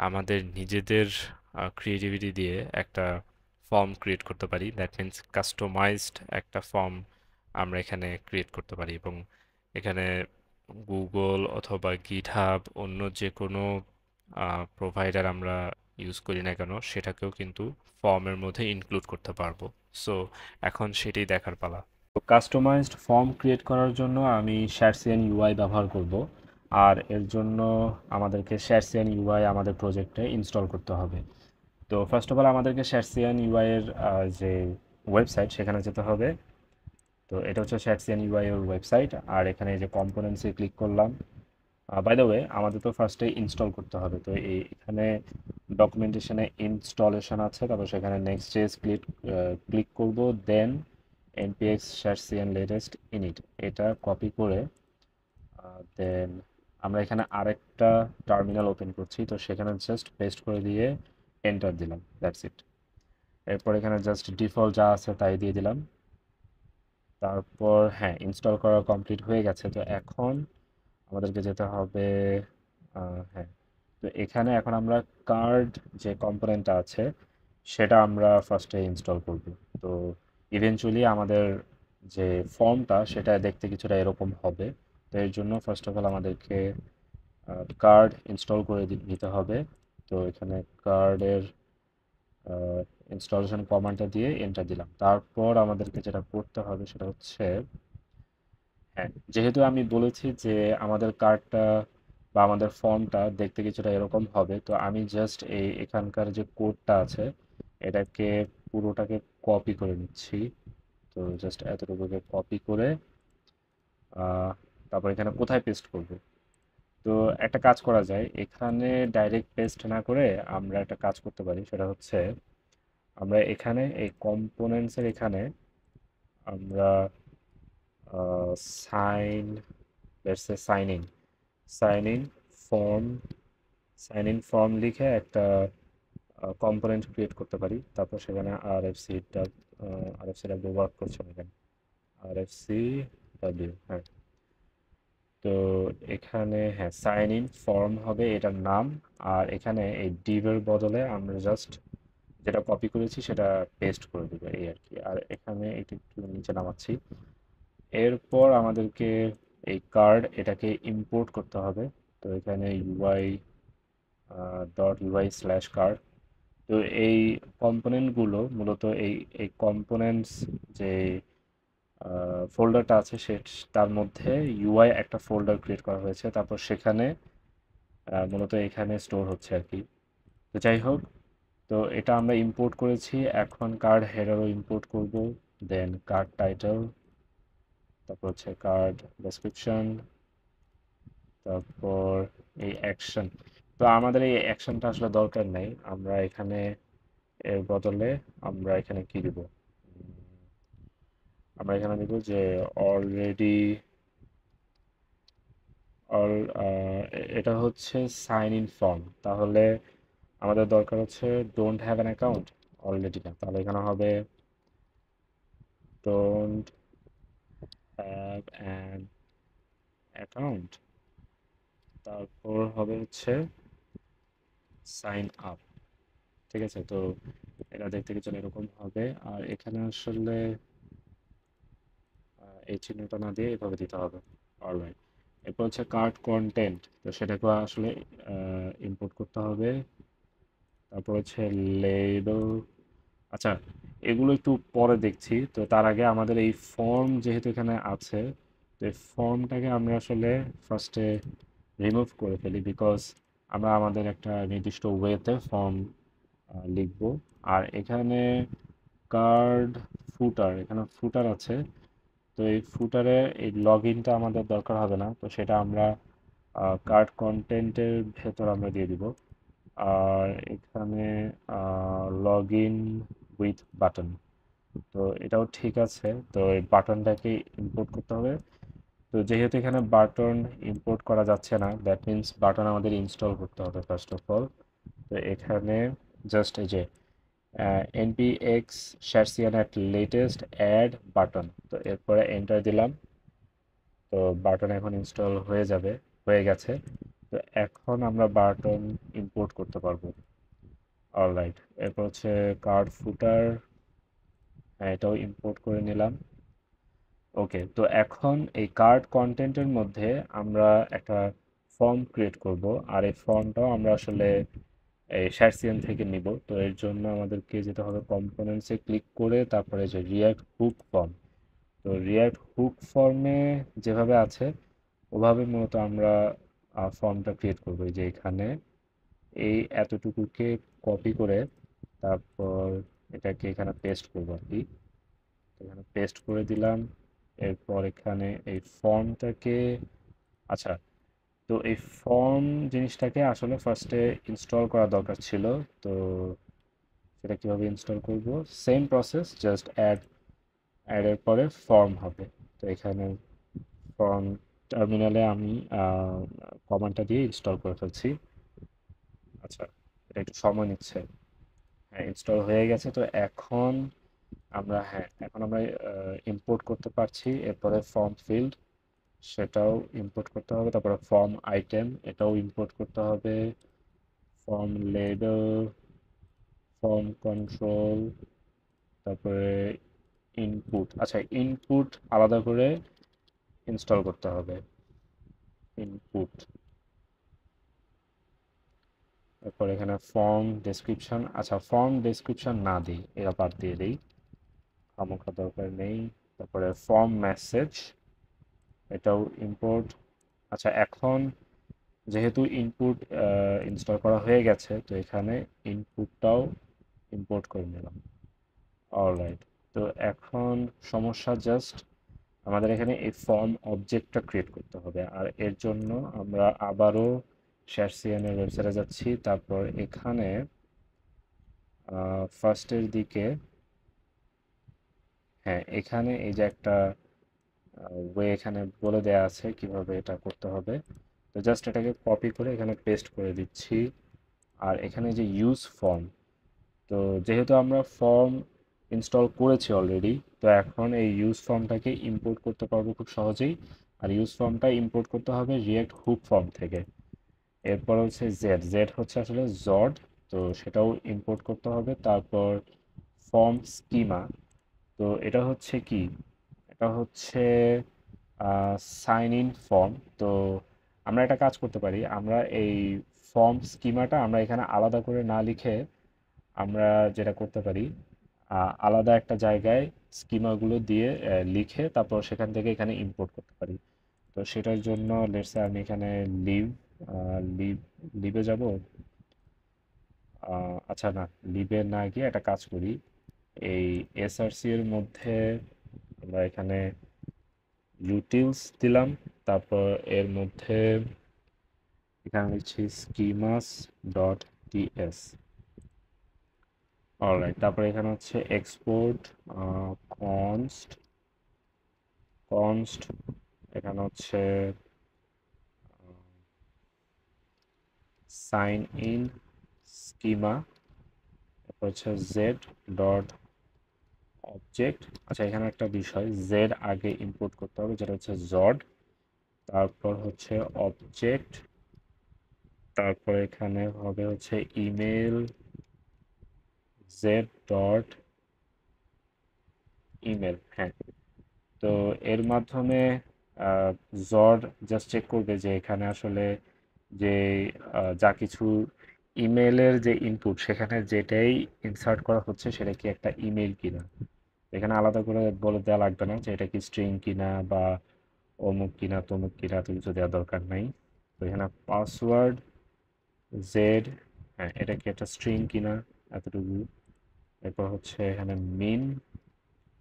A: আমাদের নিজেদের ক্রিয়েটিভিটি দিয়ে একটা ফর্ম ক্রিয়েট করতে পারি। দ্যাট মিন্স কাস্টমাইজড একটা ফর্ম আমরা এখানে ক্রিয়েট করতে পারি, এবং এখানে গুগল অথবা গিটহাব অন্য যে কোনো প্রোভাইডার আমরা ইউজ করি না কেন সেটাকেও কিন্তু ফর্মের মধ্যে ইনক্লুড করতে পারবো। সো এখন সেটাই দেখার পালা। কাস্টমাইজড ফর্ম ক্রিয়েট করার জন্য আমি শ্যারসিয়ান ইউআই ব্যবহার করব। আর এর জন্য আমাদেরকে শ্যারসিয়ান ইউআই আমাদের প্রজেক্টে ইনস্টল করতে হবে। তো ফার্স্ট অফ অল আমাদেরকে শ্যারসিয়ান ইউআই এর যে ওয়েবসাইট সেখানে যেতে হবে। তো এটা হচ্ছে শ্যারসিয়ান ইউআই এর ওয়েবসাইট। আর এখানে এই যে কম্পোনেন্টসে ক্লিক করলাম। বাই দ্য ওয়ে, আমাদের তো ফার্স্টে ইনস্টল করতে হবে। তো এখানে ডকুমেন্টেশনে ইনস্টলেশন আছে, তারপর সেখানে নেক্সট জেস ক্লিক ক্লিক করব। দেন npx share latest init এটা কপি করে দেন আমরা এখানে আরেকটা টার্মিনাল ওপেন করছি, তো সেখানে জাস্ট পেস্ট করে দিয়ে এন্টার দিলাম। That's it. এরপর এখানে জাস্ট ডিফল্ট যা আছে তাই দিয়ে দিলাম। তারপর হ্যাঁ, ইনস্টল করা কমপ্লিট হয়ে গেছে। তো এখন আমাদেরকে যেতে হবে, হ্যাঁ, তো এখানে এখন আমরা কার্ড যে কম্পোনেন্টটা আছে সেটা আমরা ফার্স্টে ইনস্টল করব। তো ইভেনচুয়ালি আমাদের যে ফর্মটা সেটা দেখতে কিছুটা এরকম হবে। তো এর জন্য ফার্স্ট অফ অল আমাদেরকে কার্ড ইনস্টল করে নিতে হবে। তো এখানে কার্ডের ইনস্টলেশন কমান্ডটা দিয়ে এন্টার দিলাম। তারপর আমাদেরকে যেটা করতে হবে সেটা হচ্ছে, হ্যাঁ, যেহেতু আমি বলেছি যে আমাদের কার্ডটা বা আমাদের ফর্মটা দেখতে কিছুটা এরকম হবে, তো আমি জাস্ট এখানকার যে কোডটা আছে এটাকে পুরোটাকে কপি করে নিচ্ছি। তো জাস্ট এতটুকুকে কপি করে আহ, তারপর এখানে কোথায় পেস্ট করব? তো একটা কাজ করা যায়, এখানে ডাইরেক্ট পেস্ট না করে আমরা একটা কাজ করতে পারি, সেটা হচ্ছে আমরা এখানে এই কম্পোনেন্টসের এখানে আমরা sign let's say sign in form sign in form লিখে একটা কম্পোনেন্ট ক্রিয়েট করতে পারি। তারপর সেখানে R F C W work করছে না এখানে, আর এফ সি ডাব্লিউ, হ্যাঁ। তো এখানে হ্যাঁ সাইন ইন ফর্ম হবে এটার নাম। আর এখানে এই ডিভের বদলে আমরা জাস্ট যেটা কপি করেছি সেটা পেস্ট করে দেবো, এই আর কি। আর এখানে একটু একটু নিচে নামাচ্ছি। এরপর আমাদেরকে এই কার্ড এটাকে ইম্পোর্ট করতে হবে। তো এখানে UI.UI/card। তো এই কম্পোনেন্টগুলো মূলত এই এই কম্পোনেন্টস যে ফোল্ডারটা আছে তার মধ্যে ইউআই একটা ফোল্ডার ক্রিয়েট করা হয়েছে, তারপর সেখানে মূলত এখানে স্টোর হচ্ছে আর কি। তো যাই হোক, তো এটা আমরা ইম্পোর্ট করেছি, এখন কার্ড হেডারও ইম্পোর্ট করব। দেন কার্ড টাইটেল, তারপর হচ্ছে কার্ড ডেসক্রিপশন, তারপর এই অ্যাকশন। তো আমাদের এই অ্যাকশনটা আসলে দরকার নেই, আমরা এখানে এর বদলে আমরা এখানে কি দিব? আমরা এখানে দিব যে অলরেডি অল এটা হচ্ছে সাইন ইন ফর্ম। তাহলে আমাদের দরকার হচ্ছে don't have an account, already না, তাহলে এখানে হবে ডোন্ট হ্যাভ অ্যান অ্যাকাউন্ট। তারপর হবে হচ্ছে সাইন আপ। ঠিক আছে, তো এটা দেখতে কিছু এরকম হবে। আর এখানে আসলে এই চিহ্নটা না দিয়ে এভাবে দিতে হবে। অলরাইট, এরপর হচ্ছে কার্ড কন্টেন্ট, তো সেটাকে আসলে ইম্পোর্ট করতে হবে। তারপর হচ্ছে লেবেল। আচ্ছা, এগুলো একটু পরে দেখছি। তো তার আগে আমাদের এই ফর্ম যেহেতু এখানে আছে, তো এই ফর্মটাকে আমরা আসলে ফার্স্টে রিমুভ করে ফেলি, বিকজ আমরা আমাদের একটা নির্দিষ্ট ওয়েতে ফর্ম লিখব। আর এখানে কার্ড ফুটার, এখানে ফুটার আছে। তো এই ফুটারে এই লগ ইনটা আমাদের দরকার হবে না, তো সেটা আমরা কার্ড কন্টেন্টের ভেতর আমরা দিয়ে দিব। আর এখানে লগ ইন উইথ বাটন, তো এটাও ঠিক আছে। তো এই বাটনটাকে ইম্পোর্ট করতে হবে। তো যেহেতু এখানে বাটন ইম্পোর্ট করা যাচ্ছে না, দ্যাট মিন্স বাটন আমাদের ইনস্টল করতে হবে ফার্স্ট অফ অল। তো এখানে জাস্ট এই যে npx sharesian at latest add button, তো এরপরে এন্টার দিলাম। তো বাটন এখন ইনস্টল হয়ে যাবে, হয়ে গেছে। তো এখন আমরা বাটন ইম্পোর্ট করতে পারবো। অলরাইট, এরপর হচ্ছে কার্ড ফুটার, এটাও ইম্পোর্ট করে নিলাম। ওকে, তো এখন এই কার্ড কন্টেন্টের মধ্যে আমরা একটা ফর্ম ক্রিয়েট করব। আর এই ফর্মটাও আমরা আসলে এই শার্সিয়ান থেকে নিব। তো এর জন্য আমাদেরকে যেতে হবে কম্পোনেন্টসে ক্লিক করে, তারপরে যে রিয়াক্ট হুক ফর্ম। তো রিয়াক্ট হুক ফর্মে যেভাবে আছে ওভাবে মূলত আমরা ফর্মটা ক্রিয়েট করবো। এই যে এখানে এই এতটুকুকে কপি করে তারপর এটাকে এখানে পেস্ট করবো আর কি। এখানে পেস্ট করে দিলাম। এরপর এখানে এই ফর্মটাকে, আচ্ছা, তো এই ফর্ম জিনিসটাকে আসলে ফার্স্টে ইনস্টল করা দরকার ছিল। তো সেটা কিভাবে ইনস্টল করব? সেম প্রসেস, জাস্ট অ্যাড এর পরে ফর্ম হবে। তো এখানে ফর্ম টার্মিনালে আমি কমান্ডটা দিয়ে ইনস্টল করে ফেলছি। আচ্ছা, এটা একটু সময় নিচ্ছে। হ্যাঁ, ইনস্টল হয়ে গেছে। তো এখন আমরা ইম্পোর্ট করতে পারছি। এরপরে ফর্ম ফিল্ড, সেটাও ইম্পোর্ট করতে হবে। তারপরে ফর্ম আইটেম, এটাও ইম্পোর্ট করতে হবে। ফর্ম লেবেল, ফর্ম কন্ট্রোল, তারপরে ইনপুট। আচ্ছা, ইনপুট আলাদা করে ইনস্টল করতে হবে। ইনপুট, তারপর এখানে ফর্ম ডেসক্রিপশন, আচ্ছা ফর্ম ডেসক্রিপশন না দিই, এরা বাদ দিয়ে দিই, খামোখা দরকার নেই। তারপরে ফর্ম মেসেজ, এটাও ইম্পোর্ট। আচ্ছা এখন যেহেতু ইনপুট ইনস্টল করা হয়ে গেছে, তো এখানে ইনপুটটাও ইম্পোর্ট করে নিলাম। অলরাইট, তো এখন সমস্যা জাস্ট আমাদের এখানে এই ফর্ম অবজেক্টটা ক্রিয়েট করতে হবে, আর এর জন্য আমরা আবারও শেয়ারসিএন এর ওয়েবসাইটে যাচ্ছি। তারপর এখানে ফার্স্টের দিকে, হ্যাঁ এখানে এই যে একটা ওয়ে এখানে বলে দেয়া আছে কিভাবে এটা করতে হবে। তো জাস্ট এটাকে কপি করে এখানে পেস্ট করে দিচ্ছি। আর এখানে যে ইউজ ফর্ম, তো যেহেতু আমরা ফর্ম ইনস্টল করেছি অলরেডি, তো এখন এই ইউজ ফর্মটাকে ইম্পোর্ট করতে পারবো খুব সহজেই। আর ইউজ ফর্মটা ইম্পোর্ট করতে হবে রিয়েক্ট হুক ফর্ম থেকে। এরপর হচ্ছে জেড, জেড হচ্ছে আসলে জড, তো সেটাও ইম্পোর্ট করতে হবে। তারপর ফর্ম স্কিমা, তো এটা হচ্ছে কি, এটা হচ্ছে সাইন ইন ফর্ম। তো আমরা একটা কাজ করতে পারি, আমরা এই ফর্ম স্কিমাটা আমরা এখানে আলাদা করে না লিখে আমরা যেটা করতে পারি, আলাদা একটা জায়গায় স্কিমাগুলো দিয়ে লিখে তারপর সেখান থেকে এখানে ইম্পোর্ট করতে পারি। তো সেটার জন্য লেটস আমি এখানে লিভ লিভ লিভে যাব। আচ্ছা না, লিভে না গিয়ে একটা কাজ করি, এই এসআরসি এর মধ্যে আমরা এখানে ইউটিলস দিলাম। তারপর এর মধ্যে এখানে লিখছি স্কিমাস ডট টিএস। অলরাইট, তারপরে এখানে হচ্ছে এক্সপোর্ট কনস্ট, কনস্ট এখানে হচ্ছে সাইন ইন স্কিমা, তারপর হচ্ছে জেড ডট অবজেক্ট। আচ্ছা এখানে একটা বিষয়, জেড আগে ইম্পোর্ট করতে হবে যেটা হচ্ছে জড, তারপর হচ্ছে অবজেক্ট, তারপর এখানে হবে হচ্ছে ইমেল, জেড ডট ইমেল। হ্যাঁ, তো এর মাধ্যমে জড জাস্ট চেক করবে যে এখানে আসলে যে যা কিছু ইমেলের যে ইনপুট সেখানে যেটাই ইনসার্ট করা হচ্ছে সেটা কি একটা ইমেল কিনা। এখানে আলাদা করে বলে দেওয়া লাগবে না যে এটা কি স্ট্রিং কিনা বা অমুক কিনা তমুক কিনা, এত কিছু দেওয়ার দরকার নাই। তো এখানে পাসওয়ার্ড জেড, হ্যাঁ এটা কি একটা স্ট্রিং কিনা এতটুকু। এরপর হচ্ছে এখানে মিন,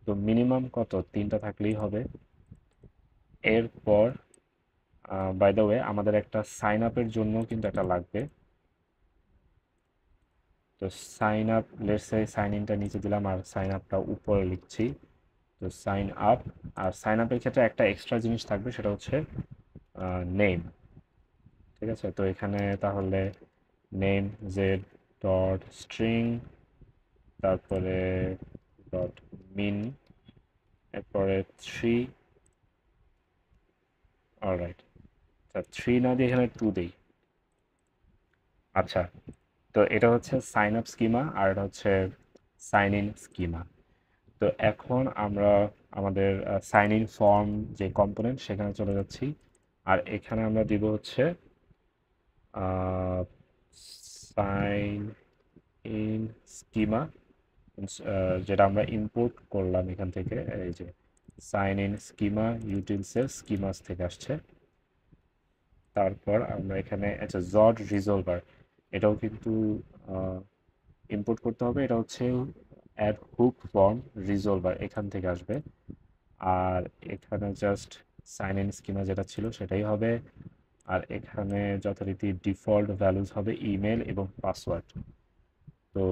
A: তো মিনিমাম কত, 3টা থাকলেই হবে। এরপর বাই দ্য ওয়ে আমাদের একটা সাইন আপের জন্য কিন্তু একটা লাগবে। তো sign up, let's say sign ইনটা নিচে দিলাম আর সাইন আপটা উপরে লিখছি। তো সাইন আপ, আর সাইন আপের ক্ষেত্রে একটা এক্সট্রা জিনিস থাকবে সেটা হচ্ছে নেম। ঠিক আছে, তো এখানে তাহলে নেম জেড ডট স্ট্রিং, তারপরে ডট মিন, এরপরে 3। অলরাইট, তা 3 না দিয়ে এখানে 2 দেই। আচ্ছা, তো এটা হচ্ছে সাইন আপ স্কিমা আর এটা হচ্ছে সাইন ইন স্কিমা। তো এখন আমরা আমাদের সাইন ইন ফর্ম যে কম্পোনেন্ট সেখানে চলে যাচ্ছি। আর এখানে আমরা দিব হচ্ছে সাইন ইন স্কিমা, যেটা আমরা ইম্পোর্ট করলাম এখান থেকে, এই যে সাইন ইন স্কিমা ইউটিলসের স্কিমাস থেকে আসছে। তারপর আমরা এখানে আচ্ছা জড রিজলভার, এটাও কিন্তু ইম্পোর্ট করতে হবে, এটা হচ্ছে অ্যাড হুক ফর্ম রিজলভার এখান থেকে আসবে। আর এখানে জাস্ট সাইন ইন স্কিমা যেটা ছিল সেটাই হবে। আর এখানে যথারীতি ডিফল্ট ভ্যালুজ হবে ইমেল এবং পাসওয়ার্ড। তো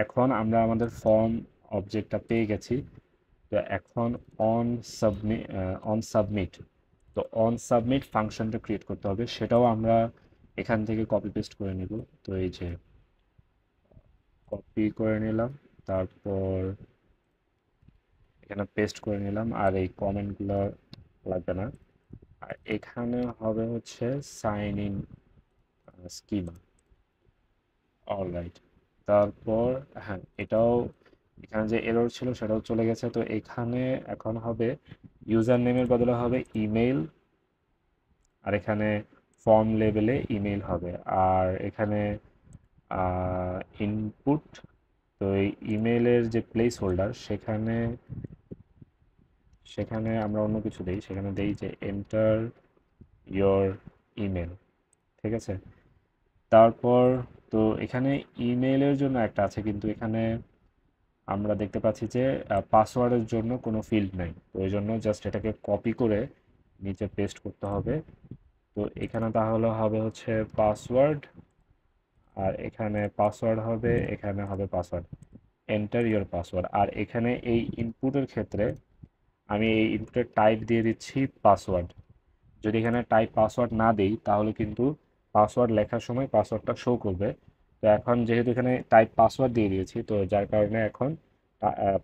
A: এখন আমরা আমাদের ফর্ম অবজেক্টটা পেয়ে গেছি। তো এখন অন সাবমিট, অন সাবমিট, তো অন সাবমিট ফাংশনটা ক্রিয়েট করতে হবে, সেটাও আমরা এখান থেকে কপি পেস্ট করে নিব। তো এই যে কপি করে নিলাম, তারপর এখানে পেস্ট করে নিলাম, আর এই কমেন্টগুলো লাগবে না। আর এখানে হবে হচ্ছে সাইন ইন স্কিমা। অলরাইট, তারপর হ্যাঁ এটাও, এখানে যে এরর ছিল সেটাও চলে গেছে। তো এখানে এখন হবে ইউজার নেমের বদলে হবে ইমেল, আর এখানে ফর্ম লেভেলে ইমেল হবে। আর এখানে ইনপুট, তো এই ইমেলের যে প্লেস হোল্ডার সেখানে সেখানে আমরা অন্য কিছু দেই, সেখানে দেই যে এন্টার ইয়োর ইমেল। ঠিক আছে, তারপর তো এখানে ইমেলের জন্য একটা আছে, কিন্তু এখানে আমরা দেখতে পাচ্ছি যে পাসওয়ার্ডের জন্য কোনো ফিল্ড নাই, তো এই জন্য জাস্ট এটাকে কপি করে নিচে পেস্ট করতে হবে। তো এখানে তাহলে হবে হচ্ছে পাসওয়ার্ড, আর এখানে পাসওয়ার্ড হবে, এখানে হবে পাসওয়ার্ড, এন্টার ইওর পাসওয়ার্ড। আর এখানে এই ইনপুটের ক্ষেত্রে আমি এই ইনপুটের টাইপ দিয়ে দিচ্ছি পাসওয়ার্ড। যদি এখানে টাইপ পাসওয়ার্ড না দিই তাহলে কিন্তু পাসওয়ার্ড লেখার সময় পাসওয়ার্ডটা শো করবে। তো এখন যেহেতু এখানে টাইপ পাসওয়ার্ড দিয়ে দিয়েছি, তো যার কারণে এখন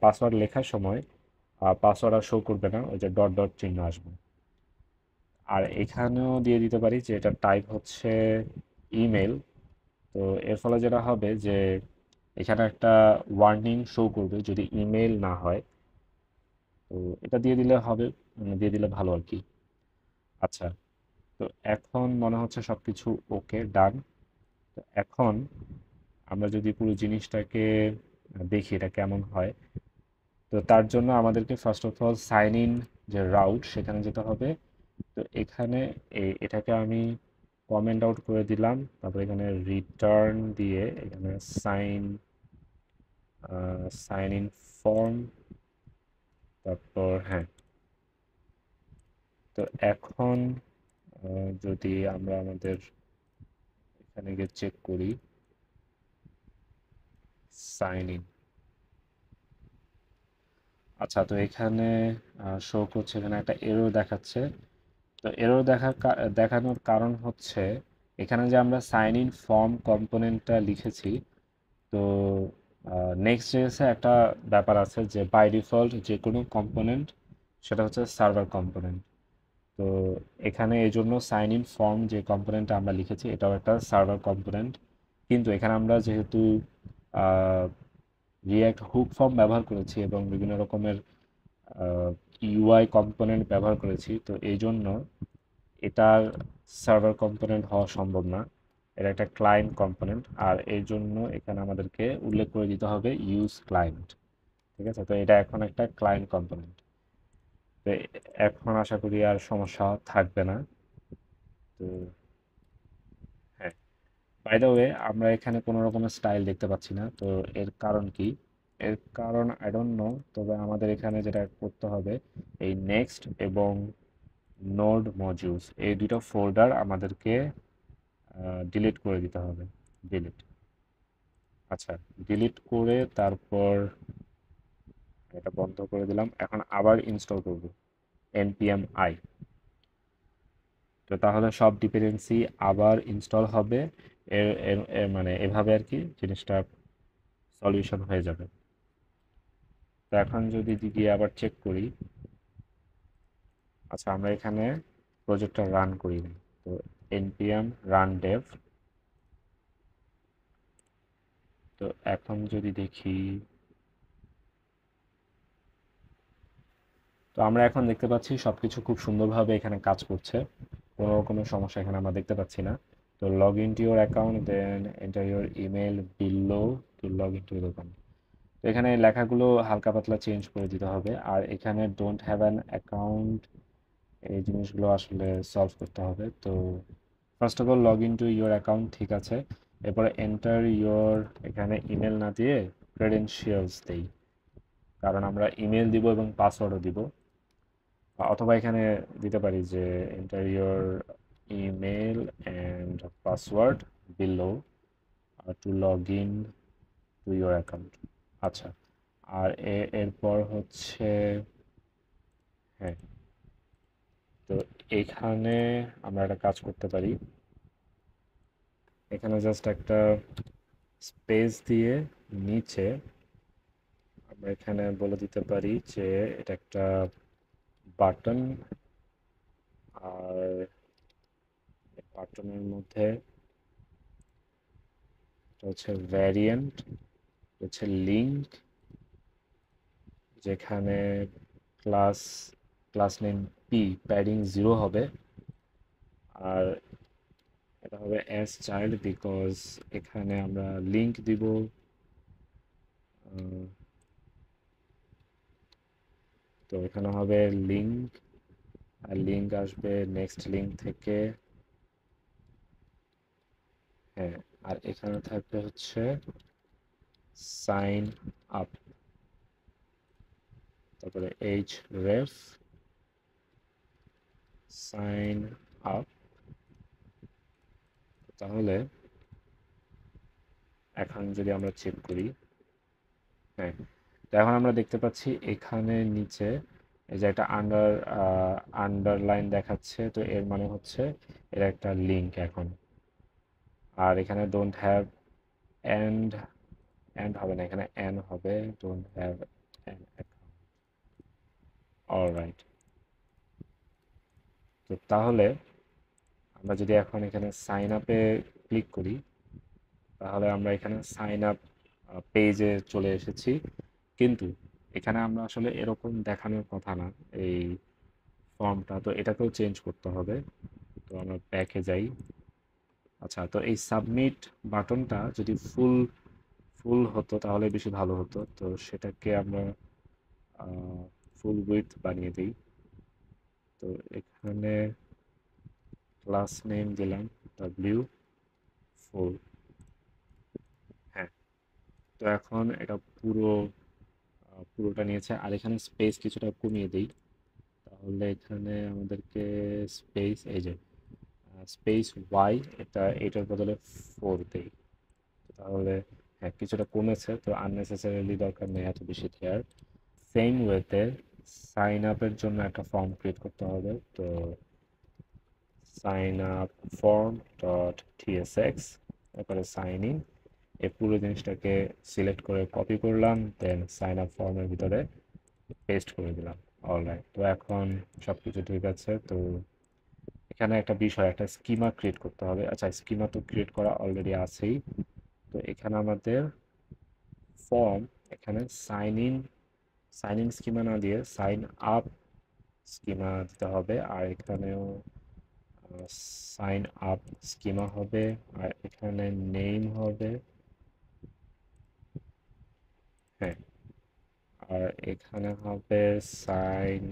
A: পাসওয়ার্ড লেখার সময় পাসওয়ার্ড আর শো করবে না, ওই যে ডট ডট চিহ্ন আসবে। আর এখানেও দিয়ে দিতে পারি যে এটা টাইপ হচ্ছে ইমেল। তো এর ফলে যেটা হবে যে এখানে একটা ওয়ার্নিং শো করবে যদি ইমেল না হয়। তো এটা দিয়ে দিলে হবে, দিয়ে দিলে ভালো আর কি। আচ্ছা, তো এখন মনে হচ্ছে সবকিছু ওকে, ডান। তো এখন আমরা যদি পুরো জিনিসটাকে দেখি এটা কেমন হয়, তো তার জন্য আমাদেরকে first of all sign in যে রাউট সেখানে যেতে হবে। তো এখানে এটাকে আমি কমেন্ট আউট করে দিলাম, তারপর এখানে রিটার্ন দিয়ে এখানে সাইন সাইন ইন ফর্ম, তারপর হ্যাঁ। তো এখন যদি আমরা আমাদের এখানে গিয়ে চেক করি সাইন ইন। আচ্ছা, তো এখানে শো করছে, এখানে একটা এরো দেখাচ্ছে। তো এরো দেখানোর কারণ হচ্ছে এখানে যে আমরা সাইন ইন ফর্ম কম্পোনেন্টটা লিখেছি, তো নেক্সট জেএসে একটা ব্যাপার আছে যে বাই ডিফল্ট যে কোনো কম্পোনেন্ট সেটা হচ্ছে সার্ভার কম্পোনেন্ট। তো এখানে এই জন্য সাইন ইন ফর্ম যে কম্পোনেন্টটা আমরা লিখেছি এটাও একটা সার্ভার কম্পোনেন্ট। কিন্তু এখানে আমরা যেহেতু রিয়্যাক্ট হুক ফর্ম ব্যবহার করেছি এবং বিভিন্ন রকমের ইউআই কম্পোনেন্ট ব্যবহার করেছি, তো এই জন্য এটার সার্ভার কম্পোনেন্ট হওয়া সম্ভব না। এটা একটা ক্লায়েন্ট কম্পোনেন্ট, আর এই জন্য এখানে আমাদেরকে উল্লেখ করে দিতে হবে ইউজ ক্লায়েন্ট। ঠিক আছে, তো এটা এখন একটা ক্লায়েন্ট কম্পোনেন্ট। তো এখন আশা করি আর সমস্যা থাকবে না। তো হ্যাঁ, বাই দ্য ওয়ে আমরা এখানে কোনো রকমের স্টাইল দেখতে পাচ্ছি না, তো এর কারণ কি? এর কারণ আই ডোন্ট নো, তবে আমাদের এখানে যেটা করতে হবে এই নেক্সট এবং নোড মডিউলস এই দুটো ফোল্ডার আমাদেরকে ডিলিট করে দিতে হবে। ডিলিট। আচ্ছা, ডিলিট করে তারপর এটা বন্ধ করে দিলাম, এখন আবার ইনস্টল করব npm i। তো তাহলে সব ডিপেন্ডেন্সি আবার ইনস্টল হবে। মানে এভাবে আর কি জিনিসটা সলিউশন হয়ে যাবে। তো এখন যদি গিয়ে আবার চেক করি, আচ্ছা আমরা এখানে প্রজেক্টটা রান করি নি। তো npm run dev। তো এখন যদি দেখি, তো আমরা এখন দেখতে পাচ্ছি সবকিছু খুব সুন্দরভাবে এখানে কাজ করছে, কোনো রকমের সমস্যা এখানে আমরা দেখতে পাচ্ছি না। তো log in to your account, then enter your email below to log in to your account. তো এখানে লেখাগুলো হালকা পাতলা চেঞ্জ করে দিতে হবে, আর এখানে ডোন্ট হ্যাভ অ্যান অ্যাকাউন্ট এই জিনিসগুলো আসলে সলভ করতে হবে। তো first of all log in to your account ঠিক আছে, এরপরে এন্টার ইউর, এখানে ইমেল না দিয়ে ক্রেডেনশিয়ালস দেই, কারণ আমরা ইমেল দিব এবং পাসওয়ার্ডও দিব। অথবা এখানে দিতে পারি যে enter your email and password below to log in to your account. আচ্ছা, আর এরপর হচ্ছে হ্যাঁ, তো এইখানে আমরা একটা কাজ করতে পারি, এখানে জাস্ট একটা স্পেস দিয়ে নিচে আমরা এখানে বলে দিতে পারি যে এটা একটা বাটন, আর বাটনের মধ্যে এটা হচ্ছে ভ্যারিয়েন্ট, হচ্ছে লিঙ্ক, যেখানে class class name P padding 0 হবে, আর এটা হবে অ্যাজ চাইল্ড বিকজ এখানে আমরা লিংক দিব। আহ, তো এখানে হবে লিংক, আর লিংক আসবে নেক্সট লিংক থেকে। হ্যাঁ, আর এখানে থাকবে হচ্ছে সাইন আপ, তারপরে এইচ রেফ সাইন আপ। তাহলে এখন যদি আমরা চেক করি, হ্যাঁ, তো এখন আমরা দেখতে পাচ্ছি এখানে নিচে এই যে একটা আন্ডারলাইন দেখাচ্ছে, তো এর মানে হচ্ছে এর একটা লিংক এখন। আর এখানে ডোন্ট হ্যাভ এন্ড, এন্ড হবে না, এখানে এন হবে, don't have an account. Alright, তো তাহলে আমরা যদি এখন এখানে সাইন আপে ক্লিক করি, তাহলে আমরা এখানে সাইন আপ পেজে চলে এসেছি। কিন্তু এখানে আমরা আসলে এরকম দেখানোর কথা না এই ফর্মটা, তো এটাকেও চেঞ্জ করতে হবে। তো আমরা ব্যাকে যাই। আচ্ছা, তো এই সাবমিট বাটনটা যদি ফুল ফুল হতো তাহলে বেশি ভালো হতো, তো সেটাকে আমরা ফুল উইডথ বানিয়ে দিই। তো এখানে ক্লাস নেম দিলাম W4। হ্যাঁ, তো এখন এটা পুরোটা নিয়েছে, আর এখানে স্পেস কিছুটা কমিয়ে দিই। তাহলে এখানে আমাদেরকে স্পেস, এই যে স্পেস ওয়াই, এটার বদলে 4 দেই। তাহলে হ্যাঁ, কিছুটা কমেছে, তো আননেসেসারিলি দরকার নেই এত বেশি দেওয়ার। সেম ওয়েতে সাইন আপের জন্য একটা ফর্ম ক্রিয়েট করতে হবে। তো সাইন আপ ফর্ম ডট টিএসএক্স, তারপরে সাইন ইন, এই পুরো জিনিসটাকে সিলেক্ট করে কপি করলাম, দেন সাইন আপ ফর্মের ভিতরে পেস্ট করে দিলাম। অলরাইট, তো এখন সব কিছু ঠিক আছে। তো এখানে একটা বিষয়, একটা স্কিমা ক্রিয়েট করতে হবে। আচ্ছা, স্কিমা তো ক্রিয়েট করা অলরেডি আছেই। তো এখানে আমাদের ফর্ম, এখানে সাইন ইন স্কিমা না দিয়ে সাইন আপ স্কিমা দিতে হবে, আর এখানেও সাইন আপ স্কিমা হবে, আর এখানে নেম হবে। হ্যাঁ, আর এখানে হবে সাইন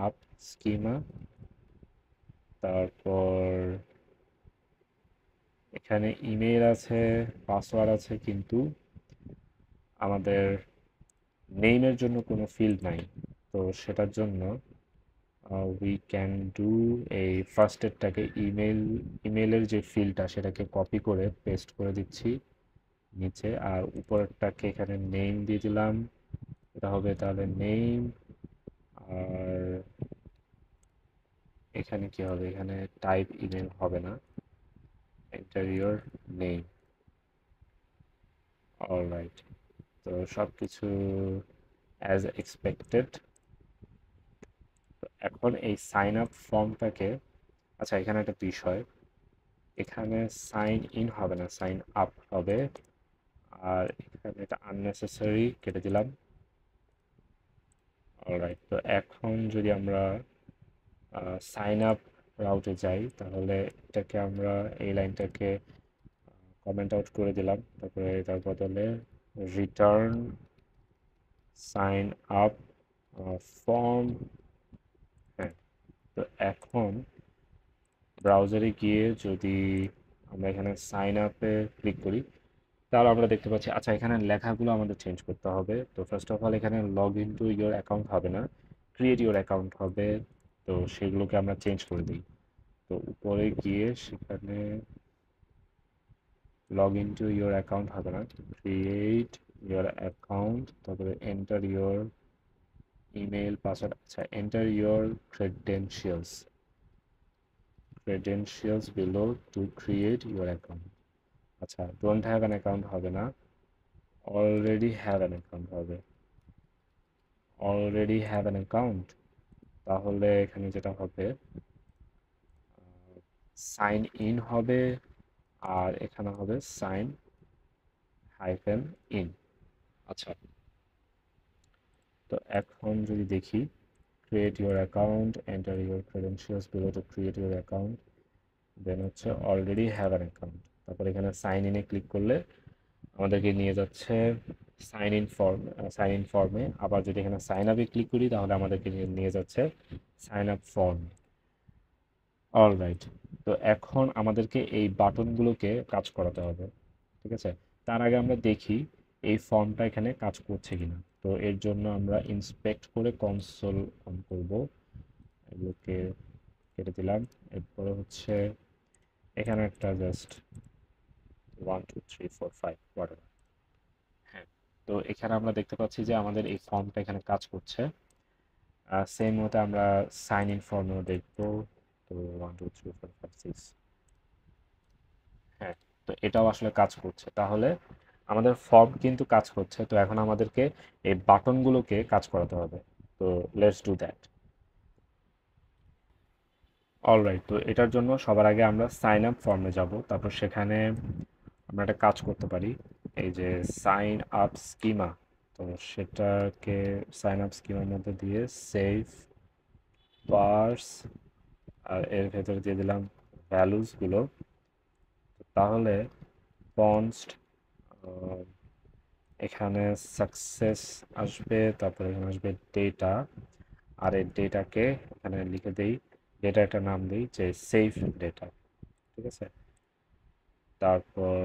A: আপ স্কিমা। তারপর এখানে ইমেল আছে, পাসওয়ার্ড আছে, কিন্তু আমাদের নেইমের জন্য কোনো ফিল্ড নাই। তো সেটার জন্য উই ক্যান ডু এই ফার্স্ট এডটাকে ইমেলের যে ফিল্ডটা সেটাকে কপি করে পেস্ট করে দিচ্ছি নিচে, আর উপরেরটাকে এখানে নেম দিয়ে দিলাম। এটা হবে তাহলে নেম। আর এখানে কি হবে, এখানে টাইপ ইমেল হবে না, এন্টার ইউর নেম। অলরাইট, তো সব কিছু অ্যাজ এক্সপেক্টেড। এখন এই সাইন আপ ফর্মটাকে, আচ্ছা এখানে একটা বিষয়, এখানে সাইন ইন হবে না, সাইন আপ হবে। আর এখানে এটা আননেসেসারি কেটে দিলাম। অলরাইট, তো এখন যদি আমরা সাইন আপ রাউটে যাই, তাহলে এটাকে আমরা এই লাইনটাকে কমেন্ট আউট করে দিলাম, তারপরে এটার বদলে রিটার্ন সাইন আপ ফর্ম। হ্যাঁ, তো এখন ব্রাউজারে গিয়ে যদি আমরা এখানে সাইন আপে ক্লিক করি, তাহলে আমরা দেখতে পাচ্ছি, আচ্ছা এখানে লেখাগুলো আমাদের চেঞ্জ করতে হবে। তো ফার্স্ট অফ অল এখানে log in to your account হবে না, ক্রিয়েট ইয়োর অ্যাকাউন্ট হবে। তো সেগুলোকে আমরা চেঞ্জ করে দিই। তো উপরে গিয়ে সেখানে log in to your account হবে না, ক্রিয়েট ইয়োর অ্যাকাউন্ট, তারপরে এন্টার ইয়োর ইমেল পাসওয়ার্ড, আচ্ছা enter your credentials, credentials below to create your account। আচ্ছা, don't have an account হবে না, already have an account হবে। already have an account, তাহলে এখানে যেটা হবে সাইন ইন হবে, আর এখানে হবে সাইন হাইফেন ইন। আচ্ছা, তো এখন যদি দেখি, create your account, enter your credentials below to create your account। দেন হচ্ছে অলরেডি হ্যাভ অ্যান অ্যাকাউন্ট, তারপর এখানে সাইন ইনে ক্লিক করলে আমাদেরকে নিয়ে যাচ্ছে সাইন ইন ফর্মে। আবার যদি এখানে সাইন আপে ক্লিক করি তাহলে আমাদেরকে নিয়ে যাচ্ছে সাইন আপ ফর্ম। অলরাইট, তো এখন আমাদেরকে এই বাটনগুলোকে কাজ করাতে হবে, ঠিক আছে? তার আগে আমরা দেখি এই ফর্মটা এখানে কাজ করছে কিনা। তো এর জন্য আমরা ইন্সপেক্ট করে কনসোল অন করব, এগুলোকে কেটে দিলাম। এরপরে হচ্ছে এখানে একটা জাস্ট 1 2 3 4 5 whatever। হ্যাঁ, তো এখানে আমরা দেখতে পাচ্ছি যে আমাদের এই ফর্মটা এখানে কাজ করছে। সেম মতো আমরা সাইন ইন ফর্মেও দেখবো। তো 1 2 3 4 5 6। হ্যাঁ, তো এটাও আসলে কাজ করছে। তাহলে আমাদের ফর্ম কিন্তু কাজ করছে, তো এখন আমাদেরকে এই বাটনগুলোকে কাজ করাতে হবে। তো লেটস ডু দ্যাট। অলরাইট, তো এটার জন্য সবার আগে আমরা সাইন আপ ফর্মে যাব, তারপর সেখানে আমরা একটা কাজ করতে পারি, এই যে সাইন আপ স্কিমা। তো সেটাকে সাইন আপ স্কিমার মধ্যে দিয়ে সেভ পার্স, আর এর ভেতরে দিয়ে দিলাম ভ্যালুসগুলো। তাহলে কনস্ট, এখানে সাকসেস আসবে, তারপরে এখানে আসবে ডেটা, আর এই ডেটাকে এখানে লিখে দেই, ডেটা একটা নাম দিই যে সেভ ডেটা, ঠিক আছে? তারপর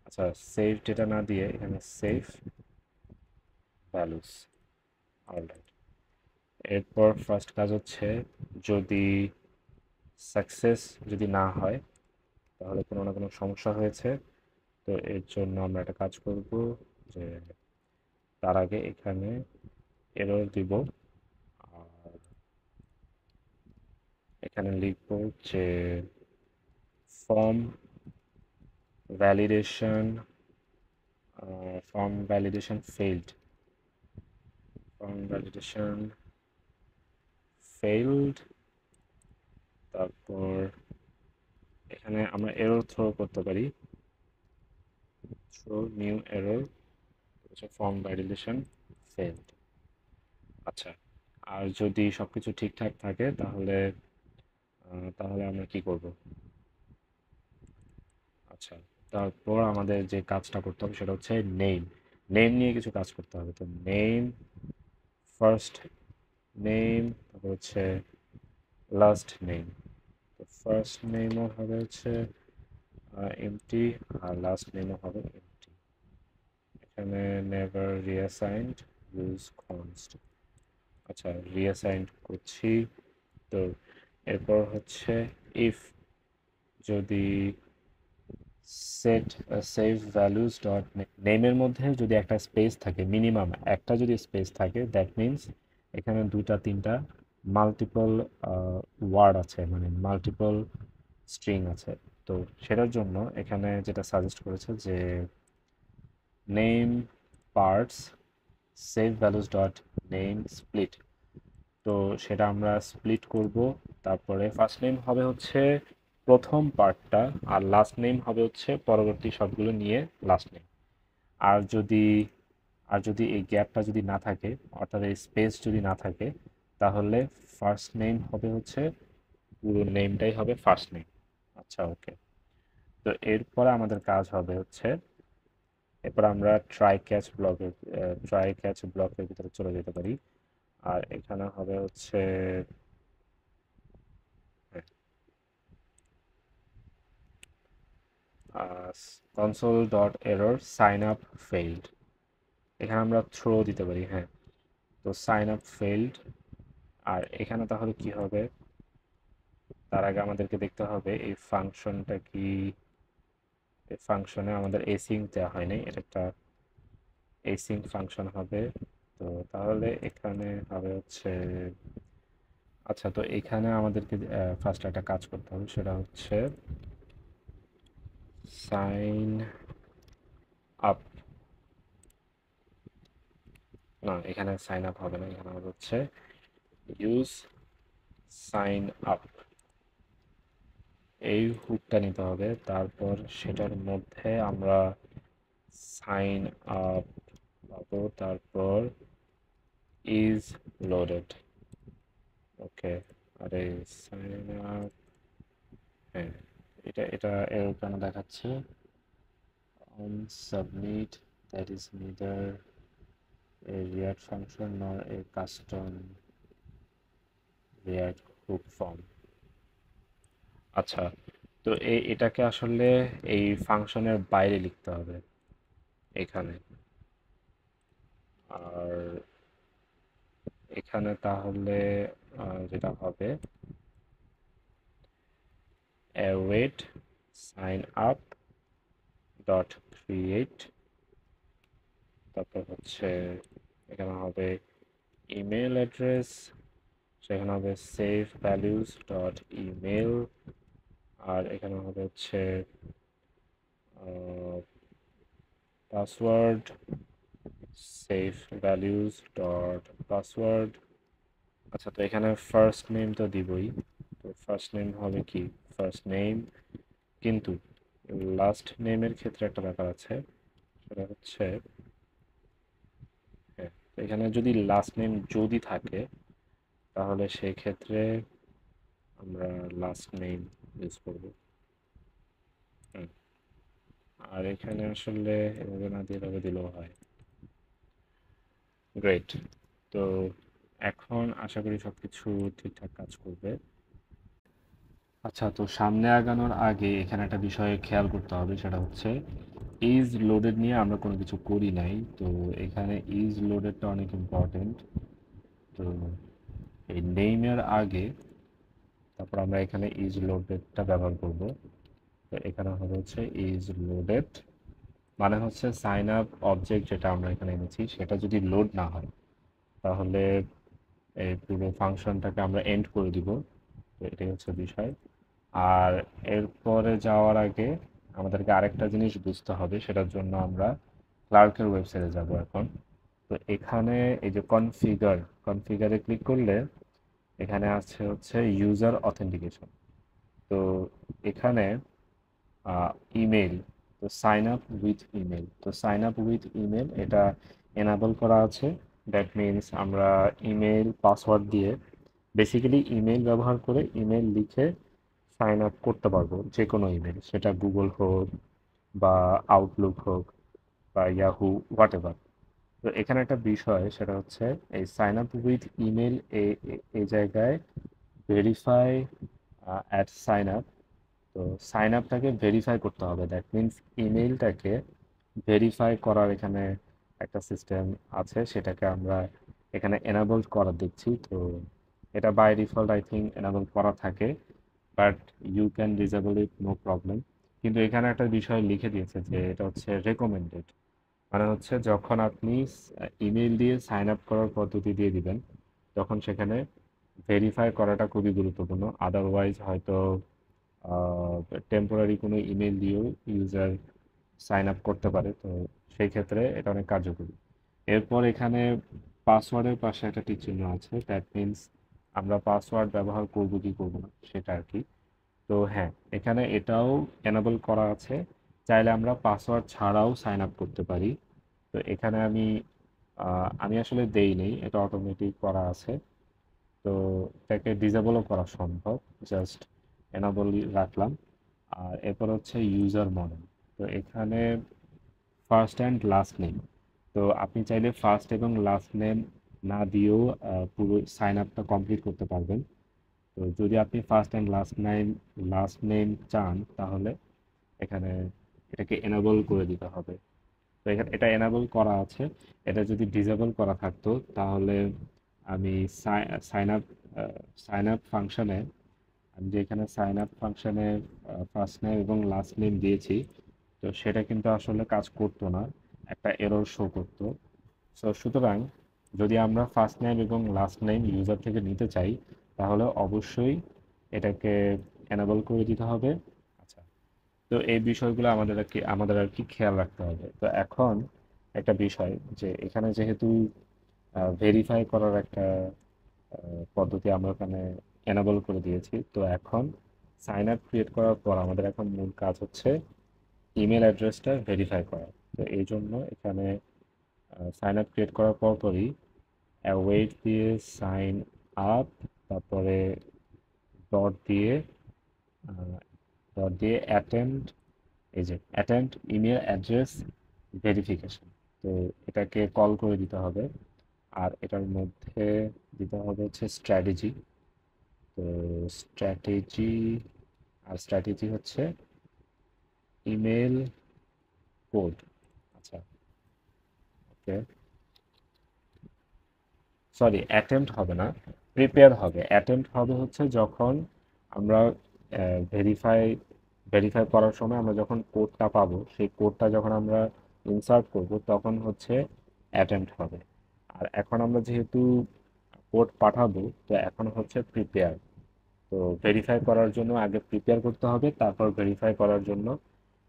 A: আচ্ছা, সেভ ডেটা না দিয়ে এখানে সেভ ভ্যালুস। অলরাইট, এরপর ফার্স্ট কাজ হচ্ছে, যদি সাকসেস যদি না হয় তাহলে কোনো না কোনো সমস্যা হয়েছে। তো এর জন্য আমরা একটা কাজ করব, যে তার আগে এখানে এরর দিব, আর এখানে লিখব যে form validation, failed, form validation failed. তারপর এখানে আমরা এরর থ্রো করতে পারি, থ্রো নিউ এরর, হচ্ছে ফর্ম ভ্যালিডেশন ফেইল্ড। আচ্ছা, আর যদি সবকিছু ঠিকঠাক থাকে তাহলে তাহলে আমরা কি করব? আচ্ছা, তারপর আমাদের যে কাজটা করতে হবে সেটা হচ্ছে নেম। নেম নিয়ে কিছু কাজ করতে হবে। তো নেম, ফার্স্ট নেম, তারপর হচ্ছে লাস্ট নেম। তো ফার্স্ট নেমও হবে হচ্ছে এমটি, আর লাস্ট নেমও হবে এমটি। এখানে নেভার রিঅ্যাসাইন্ড, ইউজ কনস্ট। আচ্ছা, রিঅ্যাসাইন্ড করছি। তো এরপর হচ্ছে ইফ, যদি সেট সেভ ভ্যালুস ডট নেমের মধ্যে যদি একটা স্পেস থাকে, মিনিমাম একটা যদি স্পেস থাকে, দ্যাট মিন্স এখানে দুইটা তিনটা মাল্টিপল ওয়ার্ড আছে, মানে মাল্টিপল স্ট্রিং আছে। তো সেটার জন্য এখানে যেটা সাজেস্ট করেছে যে name parts save values dot name split. তো সেটা আমরা স্প্লিট করব। তারপরে ফার্স্ট নেম হবে হচ্ছে প্রথম পার্টটা, আর লাস্ট নেম হবে হচ্ছে পরবর্তী সবগুলো নিয়ে লাস্ট নেম। আর যদি আর যদি এই গ্যাপটা যদি না থাকে, অর্থাৎ এই স্পেস যদি না থাকে, তাহলে ফার্স্ট নেম হবে হচ্ছে পুরো নেমটাই হবে ফার্স্ট নেম। আচ্ছা, ওকে। তো এরপরে আমাদের কাজ হবে হচ্ছে, এরপর আমরা ট্রাই ক্যাচ ব্লকের ভিতরে চলে যেতে পারি। আর এখানে হবে হচ্ছে console dot error sign up failed. এখানে আমরা থ্রো দিতে পারি, হ্যাঁ। তো সাইন আপ ফেইল্ড। আর এখানে তাহলে কি হবে, তার আগে আমাদেরকে দেখতে হবে এই ফাংশনটা কি। এই ফাংশনে আমাদের এসিং দেওয়া হয়নি, এটা একটা এসিং ফাংশন হবে। তো তাহলে এখানে হবে হচ্ছে, আচ্ছা, তো এখানে আমাদেরকে ফার্স্ট একটা কাজ করতে হবে, সেটা হচ্ছে সাইন আপ। না, এখানে সাইন আপ হবে না, এখানে হবে হচ্ছে ইউজ সাইন আপ। এই হুকটা নিতে হবে, তারপর সেটার মধ্যে আমরা সাইন আপ পাবো, তারপর ইজ লোডেড। ওকে, আরে সাইন আপ, হ্যাঁ। এটা এরর কেন দেখাচ্ছে? on submit that is neither a React function nor a custom React hook form। আচ্ছা, তো এটাকে আসলে এই ফাংশনের বাইরে লিখতে হবে এখানে। আর এখানে তাহলে যেটা হবে await sign up dot create, তারপর হচ্ছে এখানে হবে ইমেল অ্যাড্রেস, সেখানে হবে সেভ ভ্যালুস ডট ইমেল, আর এখানে হবে হচ্ছে password save values dot password. আচ্ছা, তো এখানে ফার্স্ট নেম তো দিবই, তো ফার্স্ট নেম হবে কি ফার্স্ট নেম, কিন্তু লাস্ট নেমের ক্ষেত্রে একটা ব্যাপার আছে, সেটা হচ্ছে হ্যাঁ, তো এখানে যদি লাস্ট নেম যদি থাকে তাহলে সেই ক্ষেত্রে আমরা লাস্ট নেম ইউজ করব। হুম, আর এখানে আসলে এভাবে না দিয়ে এভাবে দিলেও হয়। গ্রেট। তো এখন আশা করি সবকিছু ঠিকঠাক কাজ করবে। আচ্ছা, তো সামনে আগানোর আগে এখানে একটা বিষয় খেয়াল করতে হবে, সেটা হচ্ছে ইজ লোডেড নিয়ে আমরা কোনো কিছু করি নাই, তো এখানে ইজ লোডেডটা অনেক ইম্পর্টেন্ট। তো এই নেইমের আগে তারপর আমরা এখানে ইজ লোডেডটা ব্যবহার করব। তো এখানে হবে হচ্ছে ইজ লোডেড, মানে হচ্ছে সাইন আপ অবজেক্ট যেটা আমরা এখানে এনেছি সেটা যদি লোড না হয় তাহলে এই পুরো ফাংশনটাকে আমরা এন্ড করে দিব। তো এটাই হচ্ছে বিষয়। আর এরপরে যাওয়ার আগে আমাদেরকে আরেকটা জিনিস বুঝতে হবে, সেটার জন্য আমরা ক্লার্কের ওয়েবসাইটে যাব এখন। তো এখানে এই যে কনফিগারে ক্লিক করলে এখানে আছে হচ্ছে ইউজার অথেন্টিকেশন। তো এখানে ইমেল, তো সাইন আপ উইথ ইমেল, তো সাইন আপ উইথ ইমেল এটা এনাবল করা আছে। দ্যাট মিনস আমরা ইমেল পাসওয়ার্ড দিয়ে বেসিক্যালি ইমেল ব্যবহার করে ইমেল লিখে সাইন আপ করতে পারবো, যে কোনো ইমেল, সেটা গুগল হোক বা আউটলুক হোক বা ইয়াহু হোয়াট এভার। তো এখানে একটা বিষয় সেটা হচ্ছে এই সাইন আপ উইথ ইমেল এই জায়গায় ভেরিফাই অ্যাট সাইন আপ, তো সাইন আপটাকে ভেরিফাই করতে হবে। দ্যাট মিনস ইমেইলটাকে ভেরিফাই করার এখানে একটা সিস্টেম আছে, সেটাকে আমরা এখানে এনাবল করা দেখছি। তো এটা by default I think enable করা থাকে, but you can disable it, no problem. কিন্তু এখানে একটা বিষয় লিখে দিয়েছে যে এটা হচ্ছে রেকমেন্ডেড, মানে হচ্ছে যখন আপনি ইমেল দিয়ে সাইন আপ করার পদ্ধতি দিয়ে দিবেন তখন সেখানে ভেরিফাই করাটা খুবই গুরুত্বপূর্ণ। আদারওয়াইজ হয়তো টেম্পোরারি কোনো ইমেল দিয়েও ইউজার সাইন আপ করতে পারে, তো সেই ক্ষেত্রে এটা অনেক কার্যকরী। এরপর এখানে পাসওয়ার্ডের পাশে একটা টিক চিহ্ন আছে, দ্যাট মিনস আমরা পাসওয়ার্ড ব্যবহার করব কি করব না সেটা আর কি। তো হ্যাঁ, এখানে এটাও এনেবল করা আছে, চাইলে আমরা পাসওয়ার্ড ছাড়াও সাইন আপ করতে পারি। তো এখানে আমি আসলে দেই নেই, এটা অটোমেটিক করা আছে। তো এটাকে ডিসেবলও করা সম্ভব, জাস্ট এনাবলই রাখলাম। আর এরপর হচ্ছে ইউজার মডেল। তো এখানে ফার্স্ট অ্যান্ড লাস্ট নেম, তো আপনি চাইলে ফার্স্ট এবং লাস্ট নেম না দিয়েও পুরো সাইন আপটা কমপ্লিট করতে পারবেন। তো যদি আপনি ফার্স্ট অ্যান্ড লাস্ট নেম চান তাহলে এখানে এটাকে এনাবল করে দিতে হবে। তো এখানে এটা এনাবল করা আছে, এটা যদি ডিসেবল করা থাকতো তাহলে আমি সাইন আপ সাইন আপ ফাংশনে, আমি যে এখানে সাইন আপ ফাংশনে ফার্স্ট নেম এবং লাস্ট নেম দিয়েছি, তো সেটা কিন্তু আসলে কাজ করতো না, একটা এরর শো করতো। সো সুতরাং যদি আমরা ফার্স্ট নেম এবং লাস্ট নেম ইউজার থেকে নিতে চাই তাহলে অবশ্যই এটাকে এনাবল করে দিতে হবে। আচ্ছা, তো এই বিষয়গুলো আমাদের আর কি খেয়াল রাখতে হবে। তো এখন একটা বিষয়, যে এখানে যেহেতু ভেরিফাই করার একটা পদ্ধতি আমরা এখানে এনাবল করে দিয়েছি, তো এখন সাইন আপ ক্রিয়েট করার পর আমাদের এখন মূল কাজ হচ্ছে ইমেল অ্যাড্রেসটা ভেরিফাই করা। তো এই জন্য এখানে সাইন আপ ক্রিয়েট করার পরপরই অ্যাওয়েট দিয়ে সাইন আপ, তারপরে ডট দিয়ে ডট দিয়ে অ্যাটেম্ড, এই যে অ্যাটেম্ড ইমেল অ্যাড্রেস ভেরিফিকেশন। তো এটাকে কল করে দিতে হবে। আর এটার মধ্যে দিতে হবে হচ্ছে স্ট্র্যাটেজি। তো স্ট্র্যাটেজি, আর স্ট্র্যাটেজি হচ্ছে ইমেল কোড। আচ্ছা, ওকে, সরি, অ্যাটেম্প্ট হবে না, প্রিপেয়ার হবে। অ্যাটেম্প্ট হবে হচ্ছে যখন আমরা ভেরিফাই ভেরিফাই করার সময় আমরা যখন কোডটা পাবো, সেই কোডটা যখন আমরা ইনসার্ট করব তখন হচ্ছে অ্যাটেম্প্ট হবে। আর এখন আমরা যেহেতু কোড পাঠাবো, তো এখন হচ্ছে প্রিপেয়ার। তো ভেরিফাই করার জন্য আগে প্রিপেয়ার করতে হবে, তারপর ভেরিফাই করার জন্য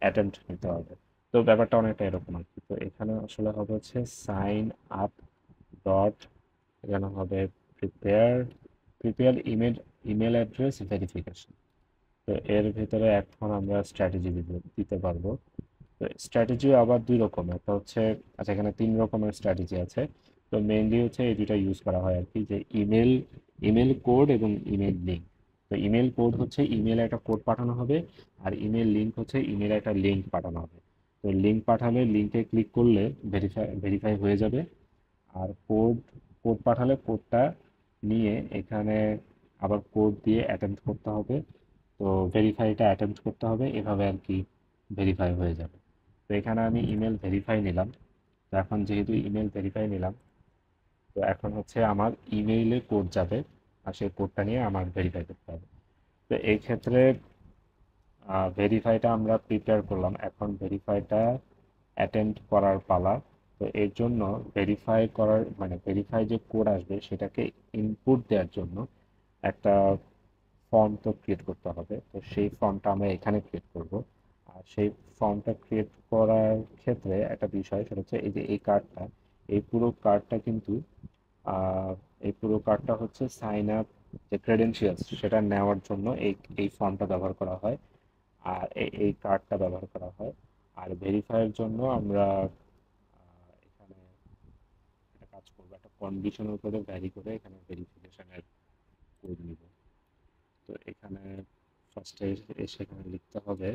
A: অ্যাটেম্প্ট নিতে হবে। তো ব্যাপারটা অনেকটা এরকম আর কি। তো এখানে আসলে হবে হচ্ছে সাইন আপ ডট, এখানে হবে prepare prepare email email address verification. তো এর ভিতরে এখন আমরা স্ট্র্যাটেজি দিতে পারবো। তো স্ট্র্যাটেজি আবার দুই রকম, একটা হচ্ছে, আচ্ছা এখানে তিন রকমের স্ট্র্যাটেজি আছে। তো মেইনলি হচ্ছে এই দুইটা ইউজ করা হয় আর কি, যে ইমেল ইমেল কোড এবং ইমেল লিঙ্ক। তো ইমেল কোড হচ্ছে ইমেলে একটা কোড পাঠানো হবে, আর ইমেল লিঙ্ক হচ্ছে ইমেলে একটা লিঙ্ক পাঠানো হবে। তো লিঙ্ক পাঠালে, লিঙ্কে ক্লিক করলে ভেরিফাই হয়ে যাবে। আর কোড কোড পাঠালে কোডটা নিয়ে এখানে আবার কোড দিয়ে অ্যাটেম্প্ট করতে হবে। তো ভেরিফাইটা অ্যাটেম্প্ট করতে হবে, এভাবে আর কি ভেরিফাই হয়ে যাবে। তো এখানে আমি ইমেল ভেরিফাই নিলাম। তো এখন যেহেতু ইমেল ভেরিফাই নিলাম, তো এখন হচ্ছে আমার ইমেইলে কোড যাবে, আর সেই কোডটা নিয়ে আমার ভেরিফাই করতে হবে। তো এই ক্ষেত্রে ভেরিফাইটা আমরা প্রিপেয়ার করলাম, এখন ভেরিফাইটা অ্যাটেম্প্ট করার পালা। তো এর জন্য ভেরিফাই করার মানে ভেরিফাই যে কোড আসবে সেটাকে ইনপুট দেওয়ার জন্য একটা ফর্ম তো ক্রিয়েট করতে হবে। তো সেই ফর্মটা আমরা এখানে ক্রিয়েট করব। আর সেই ফর্মটা ক্রিয়েট করার ক্ষেত্রে একটা বিষয়, সেটা হচ্ছে এই যে এই কার্ডটা, এই পুরো কার্ডটা কিন্তু আহ, এই পুরো কার্ডটা হচ্ছে সাইন আপ, যে ক্রেডেনশিয়ালস সেটা নেওয়ার জন্য এই এই ফর্মটা ব্যবহার করা হয়। আর এই কার্ডটা ব্যবহার করা হয়। আর ভেরিফাইয়ের জন্য আমরা এখানে একটা কাজ করবো, একটা কন্ডিশনের উপরে ভ্যারি করে এখানে ভেরিফিকেশনের কোড নিব। তো এখানে ফার্স্টে এসে এখানে লিখতে হবে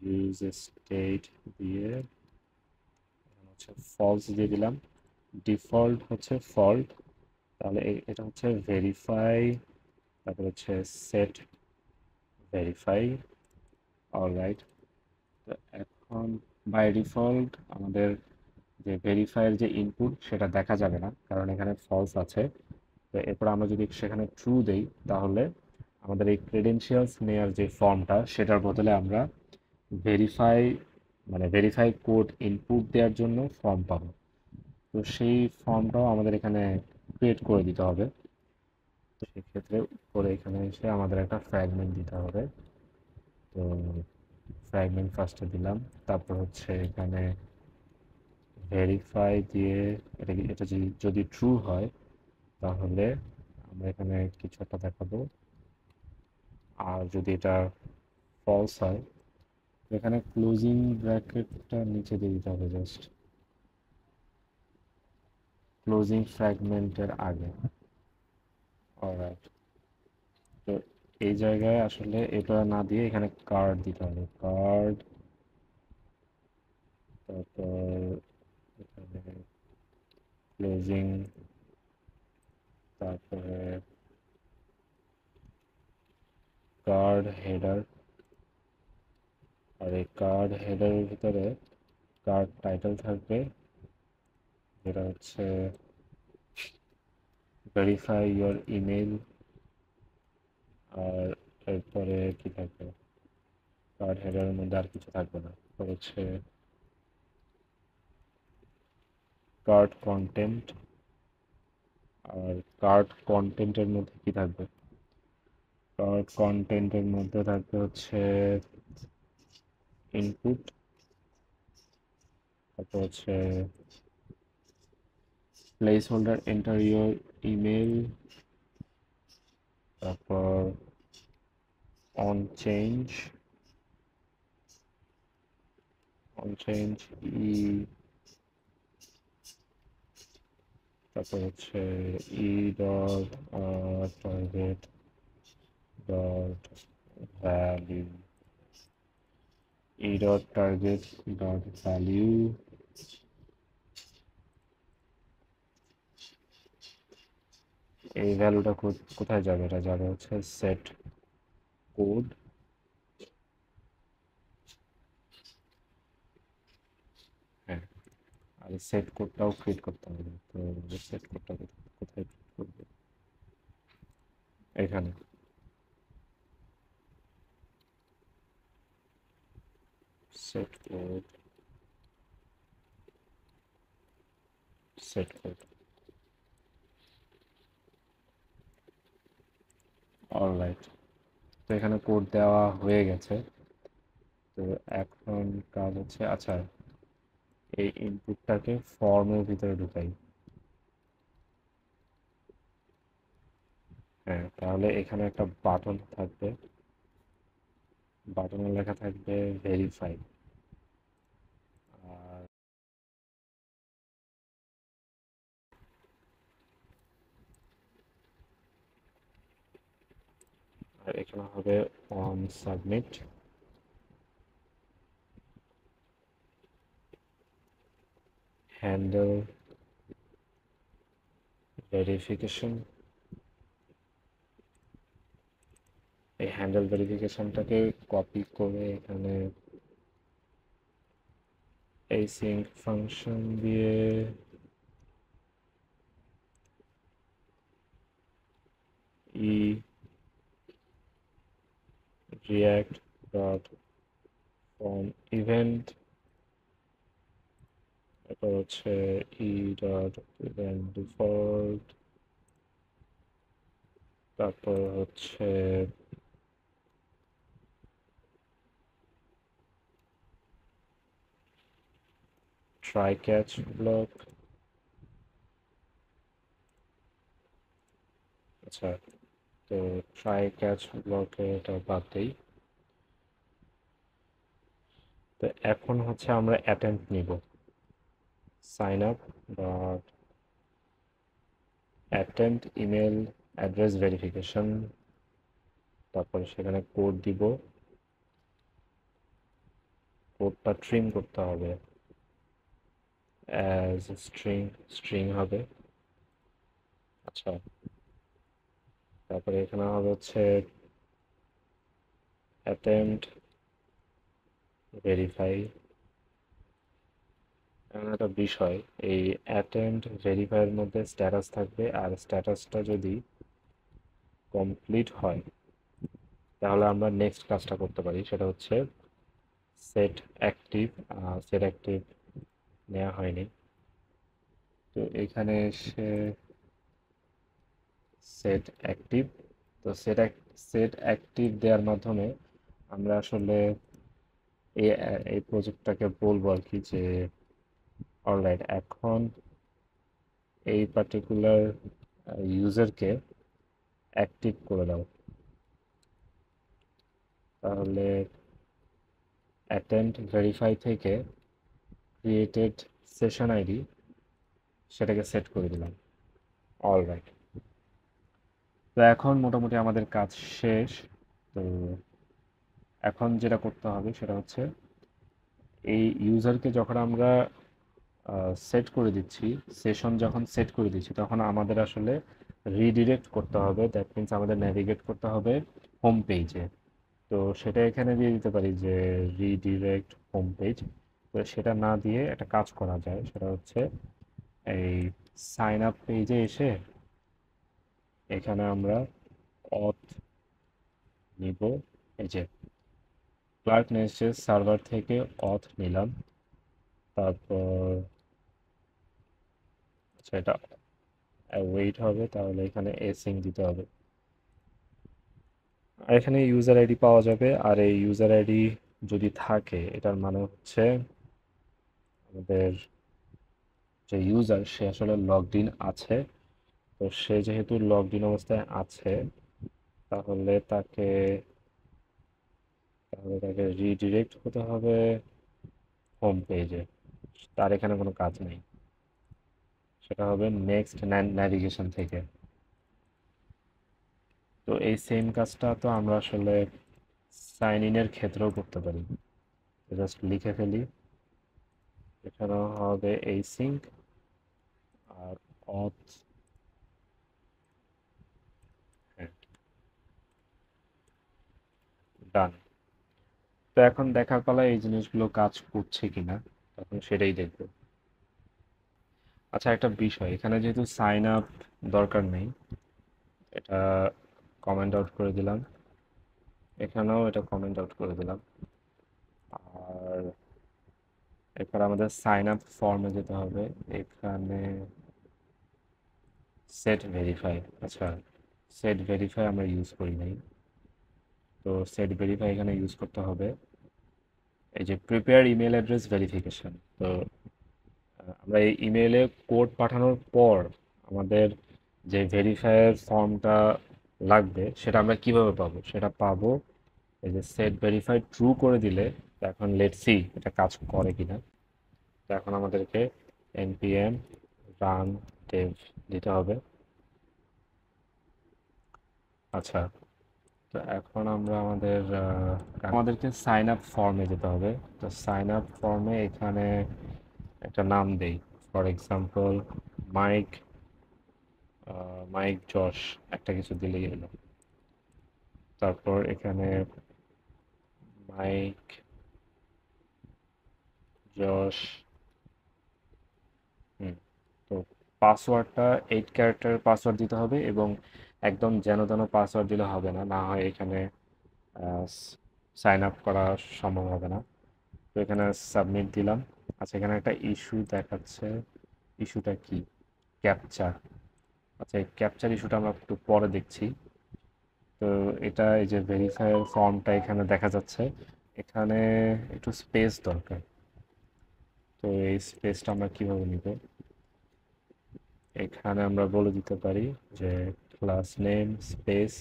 A: ইউজ স্টেট দিয়ে, এখানে হচ্ছে ফলস দিয়ে দিলাম, ডিফল্ট হচ্ছে ফল্ট। তাহলে এটা হচ্ছে ভেরিফাই, তারপর হচ্ছে সেট ভেরিফাই, অলরাইট। তো এখন বাই ডিফল্ট আমাদের যে ভেরিফাইয়ের যে ইনপুট সেটা দেখা যাবে না, কারণ এখানে ফলস আছে। তো এরপর আমরা যদি সেখানে ট্রু দেই, তাহলে আমাদের এই ক্রেডেনশিয়ালস নেওয়ার যে ফর্মটা, সেটার বদলে আমরা ভেরিফাই ভেরিফাই কোড ইনপুট দেওয়ার জন্য ফর্ম পাবো। তো সেই ফর্মটাও আমাদের এখানে ক্রিয়েট করে দিতে হবে। তো সেক্ষেত্রে উপরে এখানে এসে আমাদের একটা ফ্র্যাগমেন্ট দিতে হবে। তো ফ্র্যাগমেন্ট ফার্স্টে দিলাম, তারপর হচ্ছে এখানে ভেরিফাই দিয়ে, এটা যদি যদি ট্রু হয় তাহলে আমরা এখানে কিছু একটা দেখাবো। আর যদি এটা ফলস হয়, তো এখানে ক্লোজিং ব্র্যাকেটটা নিচে দিয়ে দিতে হবে, জাস্ট ক্লোজিং ফ্র্যাগমেন্টের আগে। অলরাইট। তো এই জায়গায় আসলে এটা না দিয়ে এখানে কার্ড দিতে হবে, কার্ড। তারপর এখানে ক্লোজিং, তারপরে কার্ড হেডার। আর এই কার্ড হেডারের ভিতরে কার্ড টাইটেল থাকবে, যেটা হচ্ছে ভেরিফাই ইয়োর ইমেল। আর এরপরে কি থাকবে, কার্ড হেডারের মধ্যে আর কিছু থাকবে না। তো হচ্ছে কার্ড কন্টেন্ট। আর কার্ড কন্টেন্টের মধ্যে কি থাকবে, কার্ড কন্টেন্টের মধ্যে থাকবে হচ্ছে ইনপুট, তারপর হচ্ছে place holder enter your email, তারপর অন চেঞ্জ, ই, তারপর হচ্ছে E dot target dot value e dot target dot value, এই ভ্যালুটা কোথায় যাবে? এটা যাবে হচ্ছে সেট কোড। হ্যাঁ, আর সেট কোডটাও ক্রিয়েট করতে হবে। তো সেট কোডটা কোথায় ক্রিয়েট করবে? এখানে set code, set code. Alright, তো এখানে কোড দেওয়া হয়ে গেছে। তো এখন কাজ হচ্ছে, আচ্ছা এই ইনপুটটাকে ফর্মের ভিতরে ঢুকাই। হ্যাঁ, তাহলে এখানে একটা বাটন থাকবে, বাটনে লেখা থাকবে ভেরিফাই। আর আর এখানে হবে অন সাবমিট, হ্যান্ডেল ভেরিফিকেশন। এই হ্যান্ডেল ভেরিফিকেশনটাকে কপি করে এখানে এই সিঙ্ক ফাংশন দিয়ে ই react dot from event, তারপর হচ্ছে ই ডট ইভেন্ট ডিফল্ট, তারপর হচ্ছে ট্রাই ক্যাচ ব্লক। আচ্ছা, তো ট্রাই ক্যাচ ব্লকে এটা বাদ দিই। তো এখন হচ্ছে আমরা অ্যাটেম্প নিব, sign up dot attempt email address verification, তারপরে সেখানে কোড দিব, কোডটা ট্রিম করতে হবে অ্যাজ স্ট্রিং, স্ট্রিং হবে। আচ্ছা, তারপরে এখানে হবে হচ্ছে অ্যাটেম্পট ভেরিফাই। এমন একটা বিষয়, এই অ্যাটেম্পট ভেরিফাইয়ের মধ্যে স্ট্যাটাস থাকবে, আর স্ট্যাটাসটা যদি কমপ্লিট হয় তাহলে আমরা নেক্সট কাজটা করতে পারি, সেটা হচ্ছে সেট অ্যাক্টিভ। সেট অ্যাক্টিভ নেওয়া হয়নি, তো এখানে এসে সেট অ্যাক্টিভ। তো সেট অ্যাক্টিভ দেওয়ার মাধ্যমে আমরা আসলে এই এই প্রজেক্টটাকে বলবো আর কি যে অলরাইট এখন এই পার্টিকুলার ইউজারকে অ্যাক্টিভ করে দাও। তাহলে অ্যাটেম্প ভেরিফাই থেকে ক্রিয়েটেড সেশন আইডি সেটাকে সেট করে দিলাম। অলরাইট, তো এখন মোটামুটি আমাদের কাজ শেষ। তো এখন যেটা করতে হবে সেটা হচ্ছে এই ইউজারকে যখন আমরা সেট করে দিচ্ছি, সেশন যখন সেট করে দিচ্ছি, তখন আমাদের আসলে রিডিরেক্ট করতে হবে। দ্যাট মিনস আমাদের ন্যাভিগেট করতে হবে হোম পেজে। তো সেটা এখানে দিয়ে দিতে পারি যে রিডিরেক্ট হোম পেজ। তো সেটা না দিয়ে একটা কাজ করা যায়, সেটা হচ্ছে এই সাইন আপ পেজে এসে এখানে আমরা অথ নিব। এই যে ক্লার্ক নেস্টের সার্ভার থেকে অথ নিলাম, তারপর সেটা ওয়েট হবে, তাহলে এখানে এসিং দিতে হবে। আর এখানে ইউজার আইডি পাওয়া যাবে, আর এই ইউজার আইডি যদি থাকে এটার মানে হচ্ছে আমাদের যে ইউজার সে আসলে লগড ইন আছে। তো সে যেহেতু লগড ইন অবস্থায় আছে তাহলে তাকে রিডিরেক্ট হতে হবে হোম পেজে। তার এখানে কোনো কাজ নেই, সেটা হবে নেক্সট ন্যাভিগেশন থেকে। তো এই সেম কাজটা তো আমরা আসলে সাইন ইনের ক্ষেত্রেও করতে পারি। জাস্ট লিখে ফেলি, এখানেও হবে এই সিঙ্ক আর অথ। হ্যাঁ, ডান। তো এখন দেখার পালা এই জিনিসগুলো কাজ করছে কিনা, তখন সেটাই দেখবো। আচ্ছা, একটা বিষয়, এখানে যেহেতু সাইন আপ দরকার নেই, এটা কমেন্ট আউট করে দিলাম, এখানেও এটা কমেন্ট আউট করে দিলাম। আর এরপর আমাদের সাইন আপ ফর্মে যেতে হবে, এখানে সেট ভেরিফাই। আচ্ছা, সেট ভেরিফাই আমরা ইউজ করি নাই, তো সেট ভেরিফাই এখানে ইউজ করতে হবে। এই যে প্রিপেয়ার ইমেল অ্যাড্রেস ভেরিফিকেশন, তো আমরা এই ইমেলে কোড পাঠানোর পর আমাদের যে ভেরিফায়ার ফর্মটা লাগবে সেটা আমরা কিভাবে পাবো, সেটা পাবো এই যে সেট ভেরিফাই ট্রু করে দিলে। তো এখন লেটস সি এটা কাজ করে কিনা। তো এখন আমাদেরকে npm রান dev দিতে হবে। আচ্ছা, তো এখন আমরা আমাদেরকে সাইন আপ ফর্মে যেতে হবে। তো সাইন আপ ফর্মে এখানে একটা নাম দেই, ফর এক্সাম্পল মাইক, মাইক যশ, একটা কিছু দিলেই হলো। তারপর এখানে মাইক যশ। হুম, তো পাসওয়ার্ডটা 8 ক্যারেক্টার পাসওয়ার্ড দিতে হবে, এবং একদম যেন তেন পাসওয়ার্ড দিলে হবে না, না হয় এখানে সাইন আপ করা সম্ভব হবে না। তো এখানে সাবমিট দিলাম। আচ্ছা, এখানে একটা ইস্যু দেখাচ্ছে, ইস্যুটা কি? ক্যাপচার। আচ্ছা, এই ক্যাপচার ইস্যুটা আমরা একটু পরে দেখছি। তো এটা এই যে ভেরিফায়ার ফর্মটা এখানে দেখা যাচ্ছে, এখানে একটু স্পেস দরকার। তো এই স্পেসটা আমরা কিভাবে নিব? এখানে আমরা বলে দিতে পারি যে ক্লাস নেম স্পেস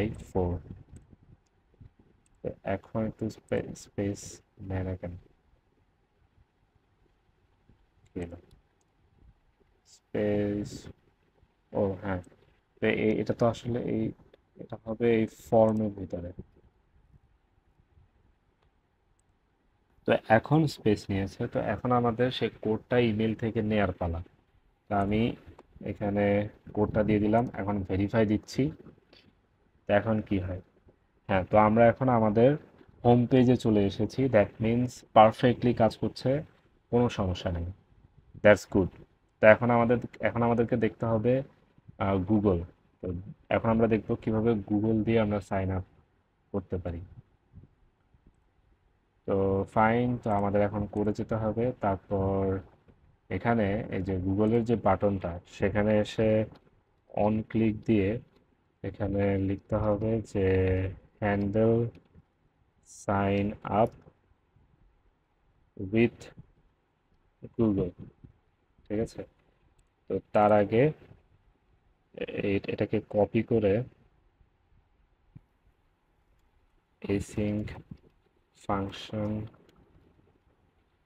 A: y4। তো এখন একটু স্পেস নেয় না কেন, কি হলো? স্পেস, ও হ্যাঁ, তো এটা তো আসলে এটা হবে এই ফর্মের ভিতরে। তো এখন স্পেস নিয়েছে, তো এখন আমাদের সেই কোডটা ইমেল থেকে নেয়ার পালা। তা আমি এখানে কোডটা দিয়ে দিলাম, এখন ভেরিফাই দিচ্ছি। তো এখন কি হয়? হ্যাঁ, তো আমরা এখন আমাদের হোম পেজে চলে এসেছি, দ্যাট মিন্স পারফেক্টলি কাজ করছে, কোনো সমস্যা নেই। That's good. তো এখন আমাদেরকে দেখতে হবে গুগল। তো এখন আমরা দেখব কিভাবে গুগল দিয়ে আমরা সাইন আপ করতে পারি। তো ফাইন, তো আমাদের এখন করে যেতে হবে। তারপর এখানে এই যে গুগলের যে বাটনটা, সেখানে এসে অন ক্লিক দিয়ে এখানে লিখতে হবে যে handle sign up with Google. ঠিক আছে, তো তার আগে এটাকে কপি করে async ফাংশন,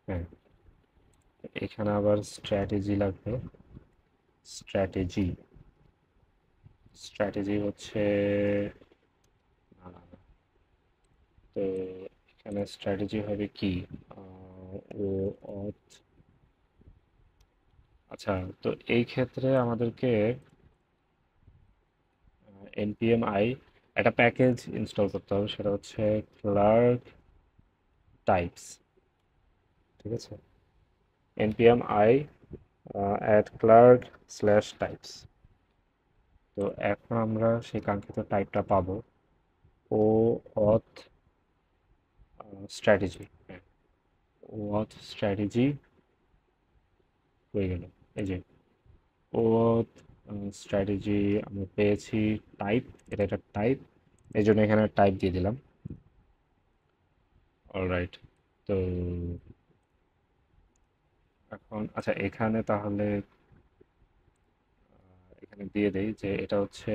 A: হ্যাঁ, এখানে আবার স্ট্র্যাটেজি লাগবে। স্ট্র্যাটেজি, স্ট্র্যাটেজি হচ্ছে, না না না, তো এখানে স্ট্র্যাটেজি হবে কি? ও অথ। আচ্ছা, তো এই ক্ষেত্রে আমাদেরকে npm i একটা প্যাকেজ ইনস্টল করতে হবে, সেটা হচ্ছে ক্লার্ক টাইপস। ঠিক আছে, npm i add clark slash types. তো এখন আমরা সেই কাঙ্ক্ষিত টাইপটা পাবো, ও অথ স্ট্র্যাটেজি। ও অথ স্ট্র্যাটেজি হয়ে গেল। এই যে ও অথ স্ট্র্যাটেজি আমরা পেয়েছি। টাইপ, এটা একটা টাইপ, এই জন্য এখানে টাইপ দিয়ে দিলাম। অলরাইট, তো এখন আচ্ছা, এখানে তাহলে এখানে দিয়ে দেই যে এটা হচ্ছে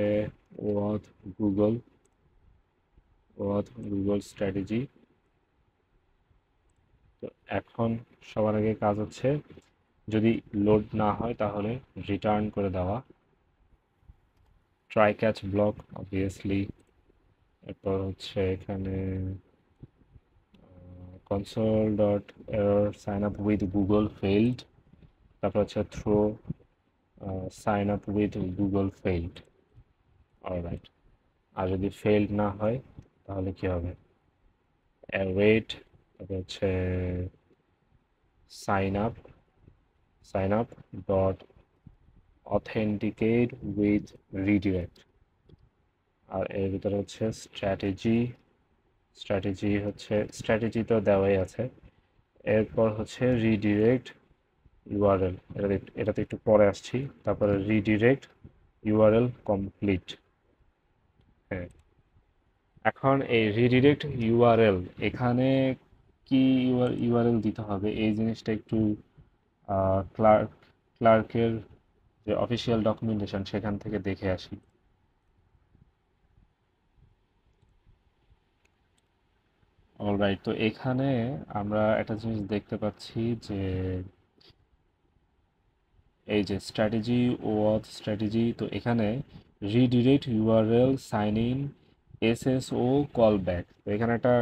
A: oath Google, oath Google strategy. তো এখন সবার আগে কাজ হচ্ছে, যদি লোড না হয় তাহলে রিটার্ন করে দেওয়া। ট্রাই ক্যাচ ব্লক অবভিয়াসলি এরপর হচ্ছে এখানে console dot error sign up with Google failed, তারপর হচ্ছে throw sign up with Google failed. Alright, আর যদি ফেইল্ড না হয় তাহলে কি হবে? ওয়েট, তারপর হচ্ছে sign up sign up dot authenticate with redirect. আর এর ভিতরে হচ্ছে স্ট্র্যাটেজি তো দেওয়াই আছে। এরপর হচ্ছে রিডিরেক্ট ইউআরএল, এটাতে একটু পরে আসছি। তারপরে রিডিরেক্ট ইউআরএল কমপ্লিট। হ্যাঁ, এখন এই রিডিরেক্ট ইউআরএল, এখানে কি ইউআরএল দিতে হবে এই জিনিসটা একটু ক্লার্ক ক্লার্কের যে অফিসিয়াল ডকুমেন্টেশন সেখান থেকে দেখে আসি। অলরাইট, তো এখানে আমরা একটা জিনিস দেখতে পাচ্ছি যে এই যে স্ট্র্যাটেজি ও স্ট্র্যাটেজি, তো এখানে redirect URL sign in SSO call back, তো এখানে একটা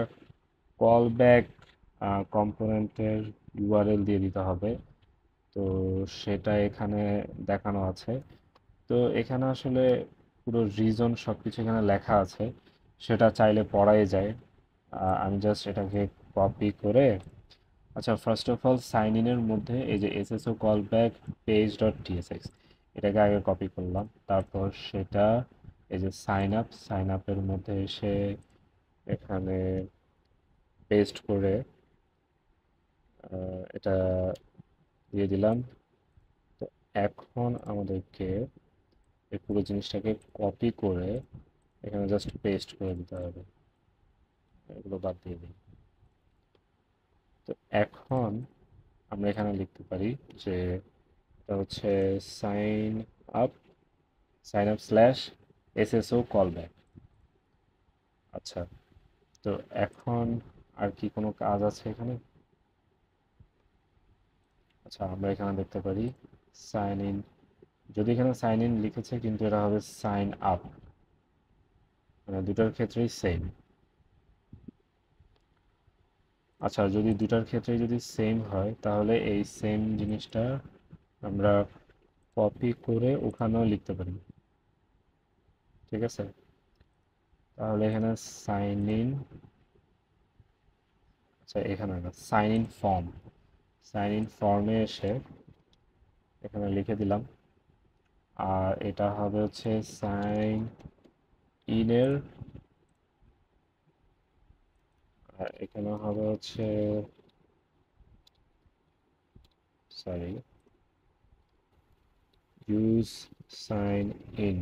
A: কল ব্যাক কম্পোনেন্টের ইউআরএল দিয়ে দিতে হবে। তো সেটা এখানে দেখানো আছে। তো এখানে আসলে পুরো রিজন সব কিছু এখানে লেখা আছে, সেটা চাইলে পড়াই যায়। আমি জাস্ট এটাকে কপি করে, আচ্ছা ফার্স্ট অফ অল সাইন ইনের মধ্যে এই যে SSO call back page dot TSX, এটাকে আগে কপি করলাম। তারপর সেটা এই যে সাইন আপের মধ্যে এসে এখানে পেস্ট করে এটা দিয়ে দিলাম। তো এখন আমাদেরকে এই পুরো জিনিসটাকে কপি করে এখানে জাস্ট পেস্ট করে দিতে হবে। এগুলো বাদ দিয়ে দিই। তো এখন আমরা এখানে লিখতে পারি যে এটা হচ্ছে sign up sign up slash SSO call back. আচ্ছা, তো এখন আর কি কোনো কাজ আছে এখানে? আচ্ছা, আমরা এখানে দেখতে পারি সাইন ইন, যদি এখানে সাইন ইন লিখেছে কিন্তু এটা হবে সাইন আপ, মানে দুটার ক্ষেত্রেই সেম। আচ্ছা, যদি দুটার ক্ষেত্রেই যদি সেম হয় তাহলে এই সেম জিনিসটা আমরা কপি করে ওখানেও লিখতে পারি। ঠিক আছে, তাহলে এখানে সাইন ইন, আচ্ছা এখানে না, সাইন ইন ফর্মে এসে এখানে লিখে দিলাম। আর এটা হবে হচ্ছে সাইন ইনের, আর এখানে হবে হচ্ছে, সরি, ইউজ সাইন ইন।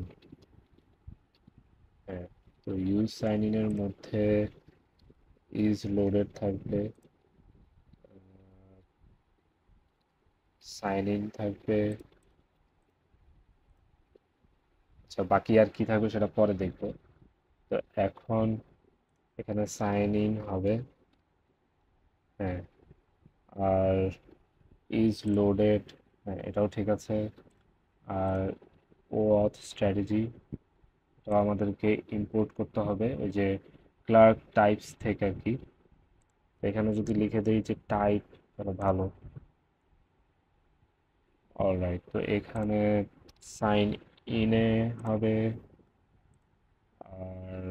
A: হ্যাঁ, তো ইউজ সাইন ইনের মধ্যে ইজ লোডেড থাকবে, সাইন ইন থাকবে। আচ্ছা, বাকি আর কি থাকবে সেটা পরে দেখবো। তো এখন এখানে সাইন ইন হবে। হ্যাঁ, আর ইজ লোডেড, হ্যাঁ এটাও ঠিক আছে। আর ও অথ স্ট্র্যাটেজি, তো আমাদেরকে ইম্পোর্ট করতে হবে ওই যে ক্লার্ক টাইপস থেকে আর কি। তো এখানে যদি লিখে দেই যে টাইপ, তাহলে ভালো। অলরাইট, তো এখানে সাইন ইনে হবে। আর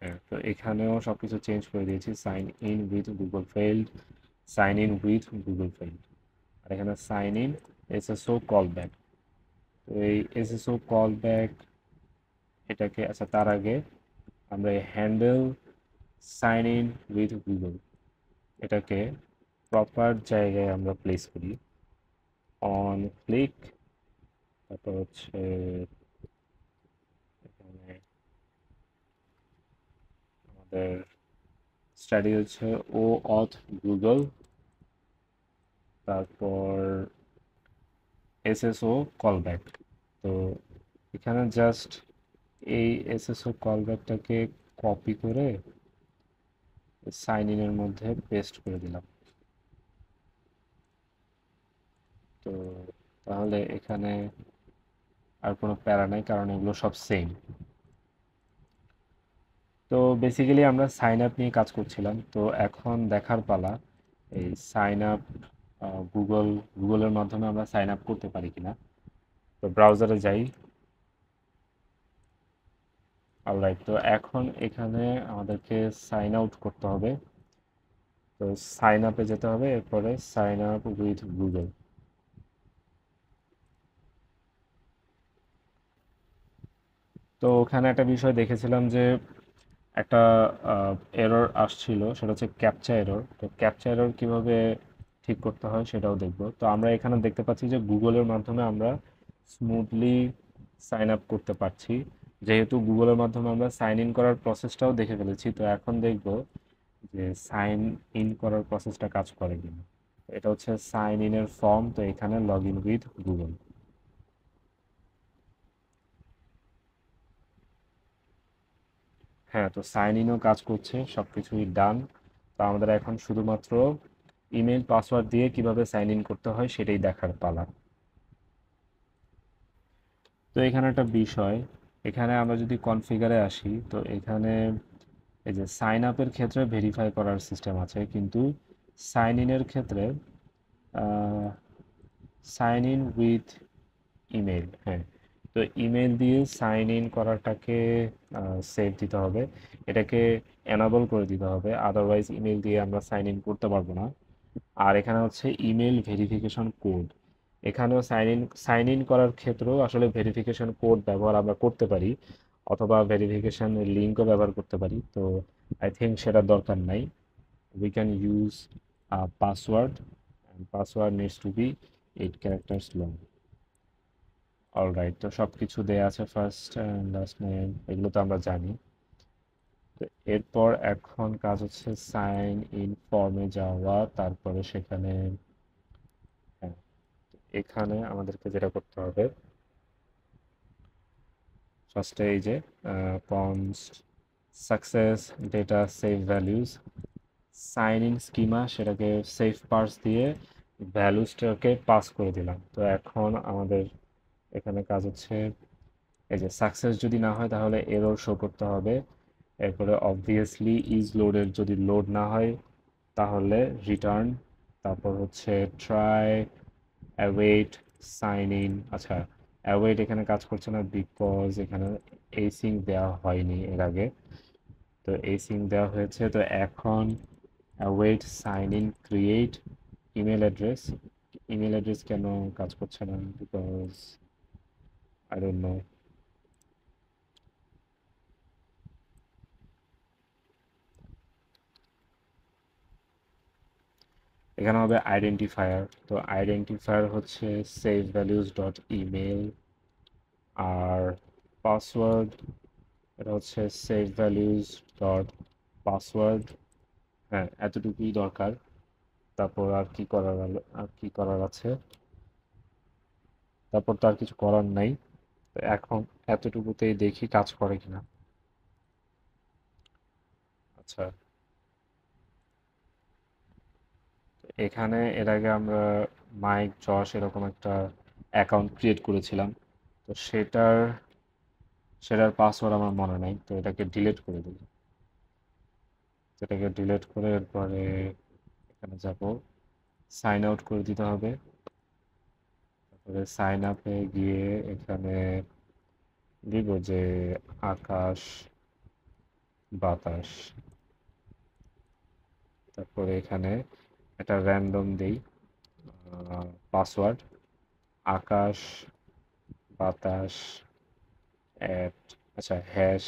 A: হ্যাঁ, তো এখানেও সবকিছু চেঞ্জ করে দিয়েছি, sign in with Google failed, sign in with Google failed. আর এখানে sign in SSO call back. তো এই এসএসও কল ব্যাক এটাকে, আচ্ছা তার আগে আমরা এই handle sign in with Google এটাকে প্রপার জায়গায় আমরা প্লেস করি। অন ক্লিক, তারপর হচ্ছে এখানে আমাদের স্টাডি হচ্ছে ও অথ গুগল, তারপর এসএসও কলব্যাক। তো এখানে জাস্ট এই এসএসও কলব্যাকটাকে কপি করে সাইন ইনের মধ্যে পেস্ট করে দিলাম। তো তাহলে এখানে আর কোনো প্যারা নাই, কারণ এগুলো সব সেম। তো বেসিক্যালি আমরা সাইন আপ নিয়ে কাজ করছিলাম, তো এখন দেখার পালা এই সাইন আপ গুগলের মাধ্যমে আমরা সাইন আপ করতে পারি কিনা। তো ব্রাউজারে যাই। অলরাইট, তো এখন এখানে আমাদেরকে সাইন আউট করতে হবে। তো সাইন আপে যেতে হবে, এরপরে সাইন আপ উইথ গুগল। তো ওখানে একটা বিষয় দেখেছিলাম যে একটা এরর আসছিল, সেটা হচ্ছে ক্যাপচা এরর। তো ক্যাপচা এরর কিভাবে ঠিক করতে হয় সেটাও দেখব। তো আমরা এখানে দেখতে পাচ্ছি যে গুগলের মাধ্যমে আমরা স্মুথলি সাইন আপ করতে পারছি। যেহেতু গুগলের মাধ্যমে আমরা সাইন ইন করার প্রসেসটাও দেখে ফেলেছি, তো এখন দেখব যে সাইন ইন করার প্রসেসটা কাজ করে কিনা। এটা হচ্ছে সাইন ইনের ফর্ম, তো এখানে লগ ইন উইথ গুগল। হ্যাঁ, তো সাইন ইনও কাজ করছে, সবকিছুই ডান। তো আমাদের এখন শুধুমাত্র ইমেল পাসওয়ার্ড দিয়ে কিভাবে সাইন ইন করতে হয় সেটাই দেখার পালা। তো এখানে একটা বিষয়, এখানে আমরা যদি কনফিগারে আসি, তো এখানে এই যে সাইন আপের ক্ষেত্রে ভেরিফাই করার সিস্টেম আছে, কিন্তু সাইন ইনের ক্ষেত্রে সাইন ইন উইথ ইমেল, হ্যাঁ। তো ইমেল দিয়ে সাইন ইন করাটাকে সেভ দিতে হবে, এটাকে এনাবল করে দিতে হবে, আদারওয়াইজ ইমেল দিয়ে আমরা সাইন ইন করতে পারবো না। আর এখানে হচ্ছে ইমেল ভেরিফিকেশন কোড, এখানেও সাইন ইন করার ক্ষেত্রেও আসলে ভেরিফিকেশন কোড ব্যবহার আমরা করতে পারি, অথবা ভেরিফিকেশন লিঙ্কও ব্যবহার করতে পারি। তো আই থিঙ্ক সেটার দরকার নাই। We can use password, and password needs to be 8 characters long. Alright, তো সব কিছু দেয়া আছে, ফার্স্ট অ্যান্ড লাস্ট নেম এগুলো তো আমরা জানি। তো এরপর এখন কাজ হচ্ছে সাইন ইন ফর্মে যাওয়া, তারপরে সেখানে, হ্যাঁ, এখানে আমাদেরকে যেটা করতে হবে, ফার্স্টে এই যে const success data safe values sign in schema, সেটাকে সেভ পার্স দিয়ে ভ্যালুজটাকে পাস করে দিলাম। তো এখন আমাদের এখানে কাজ হচ্ছে এই যে সাকসেস যদি না হয় তাহলে এরর শো করতে হবে। এরপরে অবভিয়াসলি ইজ লোডের যদি লোড না হয় তাহলে রিটার্ন। তারপর হচ্ছে ট্রাই অ্যাওয়েট সাইন ইন। আচ্ছা, অ্যাওয়েট এখানে কাজ করছে না, বিকজ এখানে এসিং দেওয়া হয়নি এর আগে। তো এসিং দেওয়া হয়েছে, তো এখন await sign in create email address. Email address কেন কাজ করছে না, বিকজ আই ডোন্ট নো। এখানে হবে আইডেন্টিফায়ার, তো আইডেন্টিফায়ার হচ্ছে সেভ ভ্যালুজ ডট ইমেল। আর পাসওয়ার্ড, এটা হচ্ছে সেভ ভ্যালুজ ডট পাসওয়ার্ড। হ্যাঁ, এতটুকুই দরকার। তারপর আর কি করার আছে, তারপর তো আর কিছু করার নাই। তো এখন এতটুকুতেই দেখি কাজ করে কিনা। আচ্ছা, এখানে এর আগে আমরা মাইক যশ এরকম একটা অ্যাকাউন্ট ক্রিয়েট করেছিলাম, তো সেটার পাসওয়ার্ড আমার মনে নাই, তো এটাকে ডিলিট করে দিই। এটাকে ডিলিট করে এরপরে এখানে যাব, সাইন আউট করে দিতে হবে। তারপরে সাইন আপে গিয়ে এখানে দিব যে আকাশ বাতাস। তারপরে এখানে একটা র্যান্ডম দেই পাসওয়ার্ড, আকাশ বাতাস অ্যাট, আচ্ছা, হ্যাশ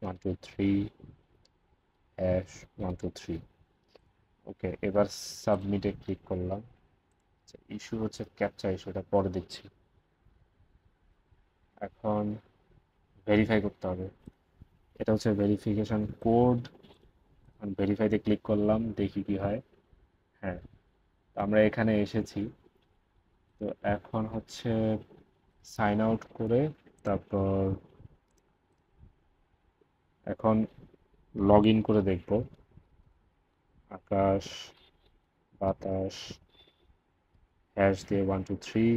A: 123 হ্যাশ 123। ওকে, এবার সাবমিটে ক্লিক করলাম। ইস্যু হচ্ছে ক্যাপচা ইস্যুটা পরে দিচ্ছি। এখন ভেরিফাই করতে হবে, এটা হচ্ছে ভেরিফিকেশন কোড। ভেরিফাইতে ক্লিক করলাম, দেখি কি হয়। হ্যাঁ, তো আমরা এখানে এসেছি। তো এখন হচ্ছে সাইন আউট করে তারপর এখন লগ ইন করে দেখব, আকাশ বাতাস হ্যাশ দিয়ে 123,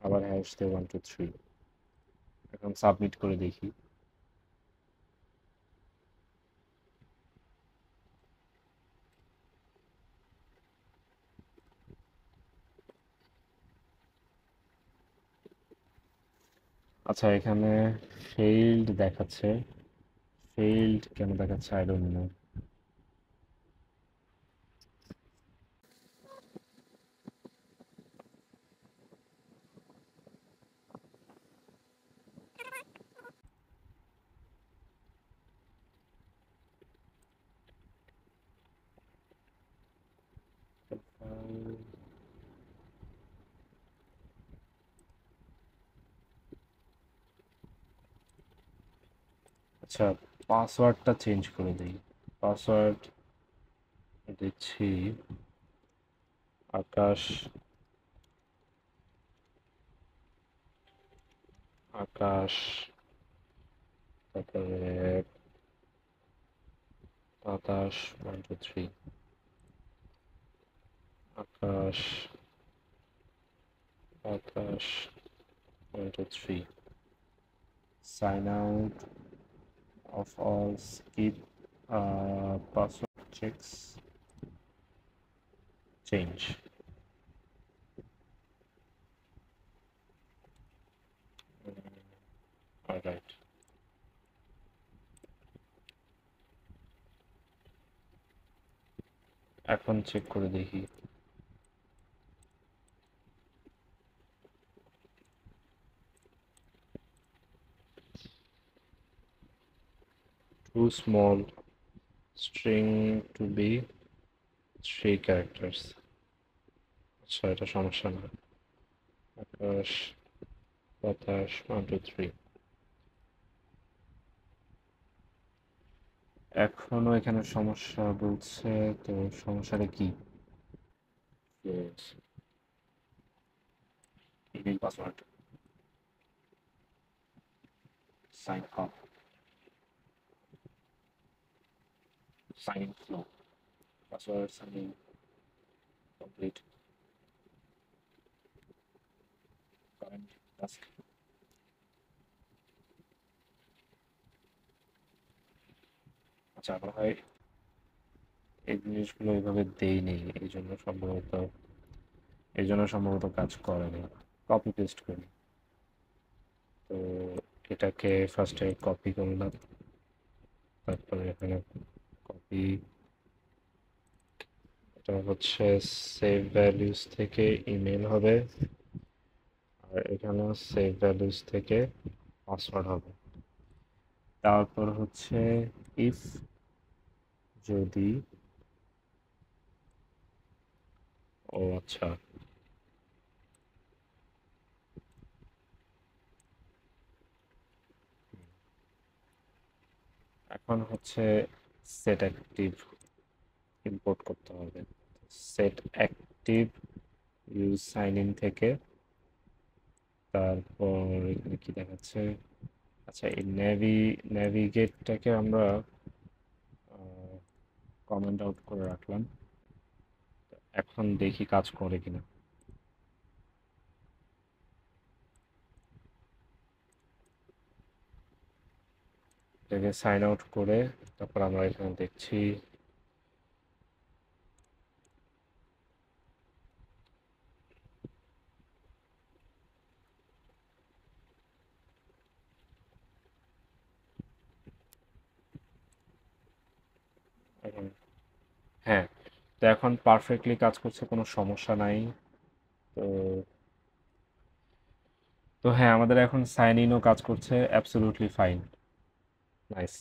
A: আবার হ্যাশ দিয়ে 123। এখন সাবমিট করে দেখি। আচ্ছা, এখানে ফেইল্ড দেখাচ্ছে। ফেইল্ড কেন দেখাচ্ছে আই ডোন্ট নো। আচ্ছা, পাসওয়ার্ডটা চেঞ্জ করে দিই। পাসওয়ার্ড দিচ্ছি আকাশ, আকাশ, তারপরে বাতাস 1 2 3, আকাশ, বাতাস 1 2 3, sign out of all, skip password checks, change. All right. এখন চেক করে দেখি। Too small string to be 3 characters. আচ্ছা, এটা সমস্যা না। আকাশ, বাতাস 1 2 3, এখনো এখানে সমস্যা বলছে। তো সমস্যাটা কি? Email password, sign up, sign in flow, password sign in complete, current task. আচ্ছা, মনে হয় এই জিনিসগুলো এইভাবে দেইনি, এই জন্য সম্ভবত কাজ করেনি। কপি পেস্ট করি। তো এটাকে ফার্স্টে কপি করলাম, তারপরে এখানে কপি, এটা হচ্ছে সেভ ভ্যালুস থেকে ইমেল হবে, আর এখানেও সেভ ভ্যালুস থেকে পাসওয়ার্ড হবে। তারপর হচ্ছে ইফ, যদি, ও আচ্ছা, এখন হচ্ছে সেট অ্যাক্টিভ ইম্পোর্ট করতে হবে। Set active use sign in থেকে, তারপর এখানে কি দেখাচ্ছে? আচ্ছা, এই নেভিগেটটাকে আমরা কমেন্ট আউট করে রাখলাম। এখন দেখি কাজ করে কিনা। এটাকে সাইন আউট করে তারপর আমরা এখানে দেখছি। হ্যাঁ, তো এখন পারফেক্টলি কাজ করছে, কোনো সমস্যা নাই। তো তো হ্যাঁ, আমাদের এখন সাইন ইনও কাজ করছে, অ্যাবসলিউটলি ফাইন। নাইস।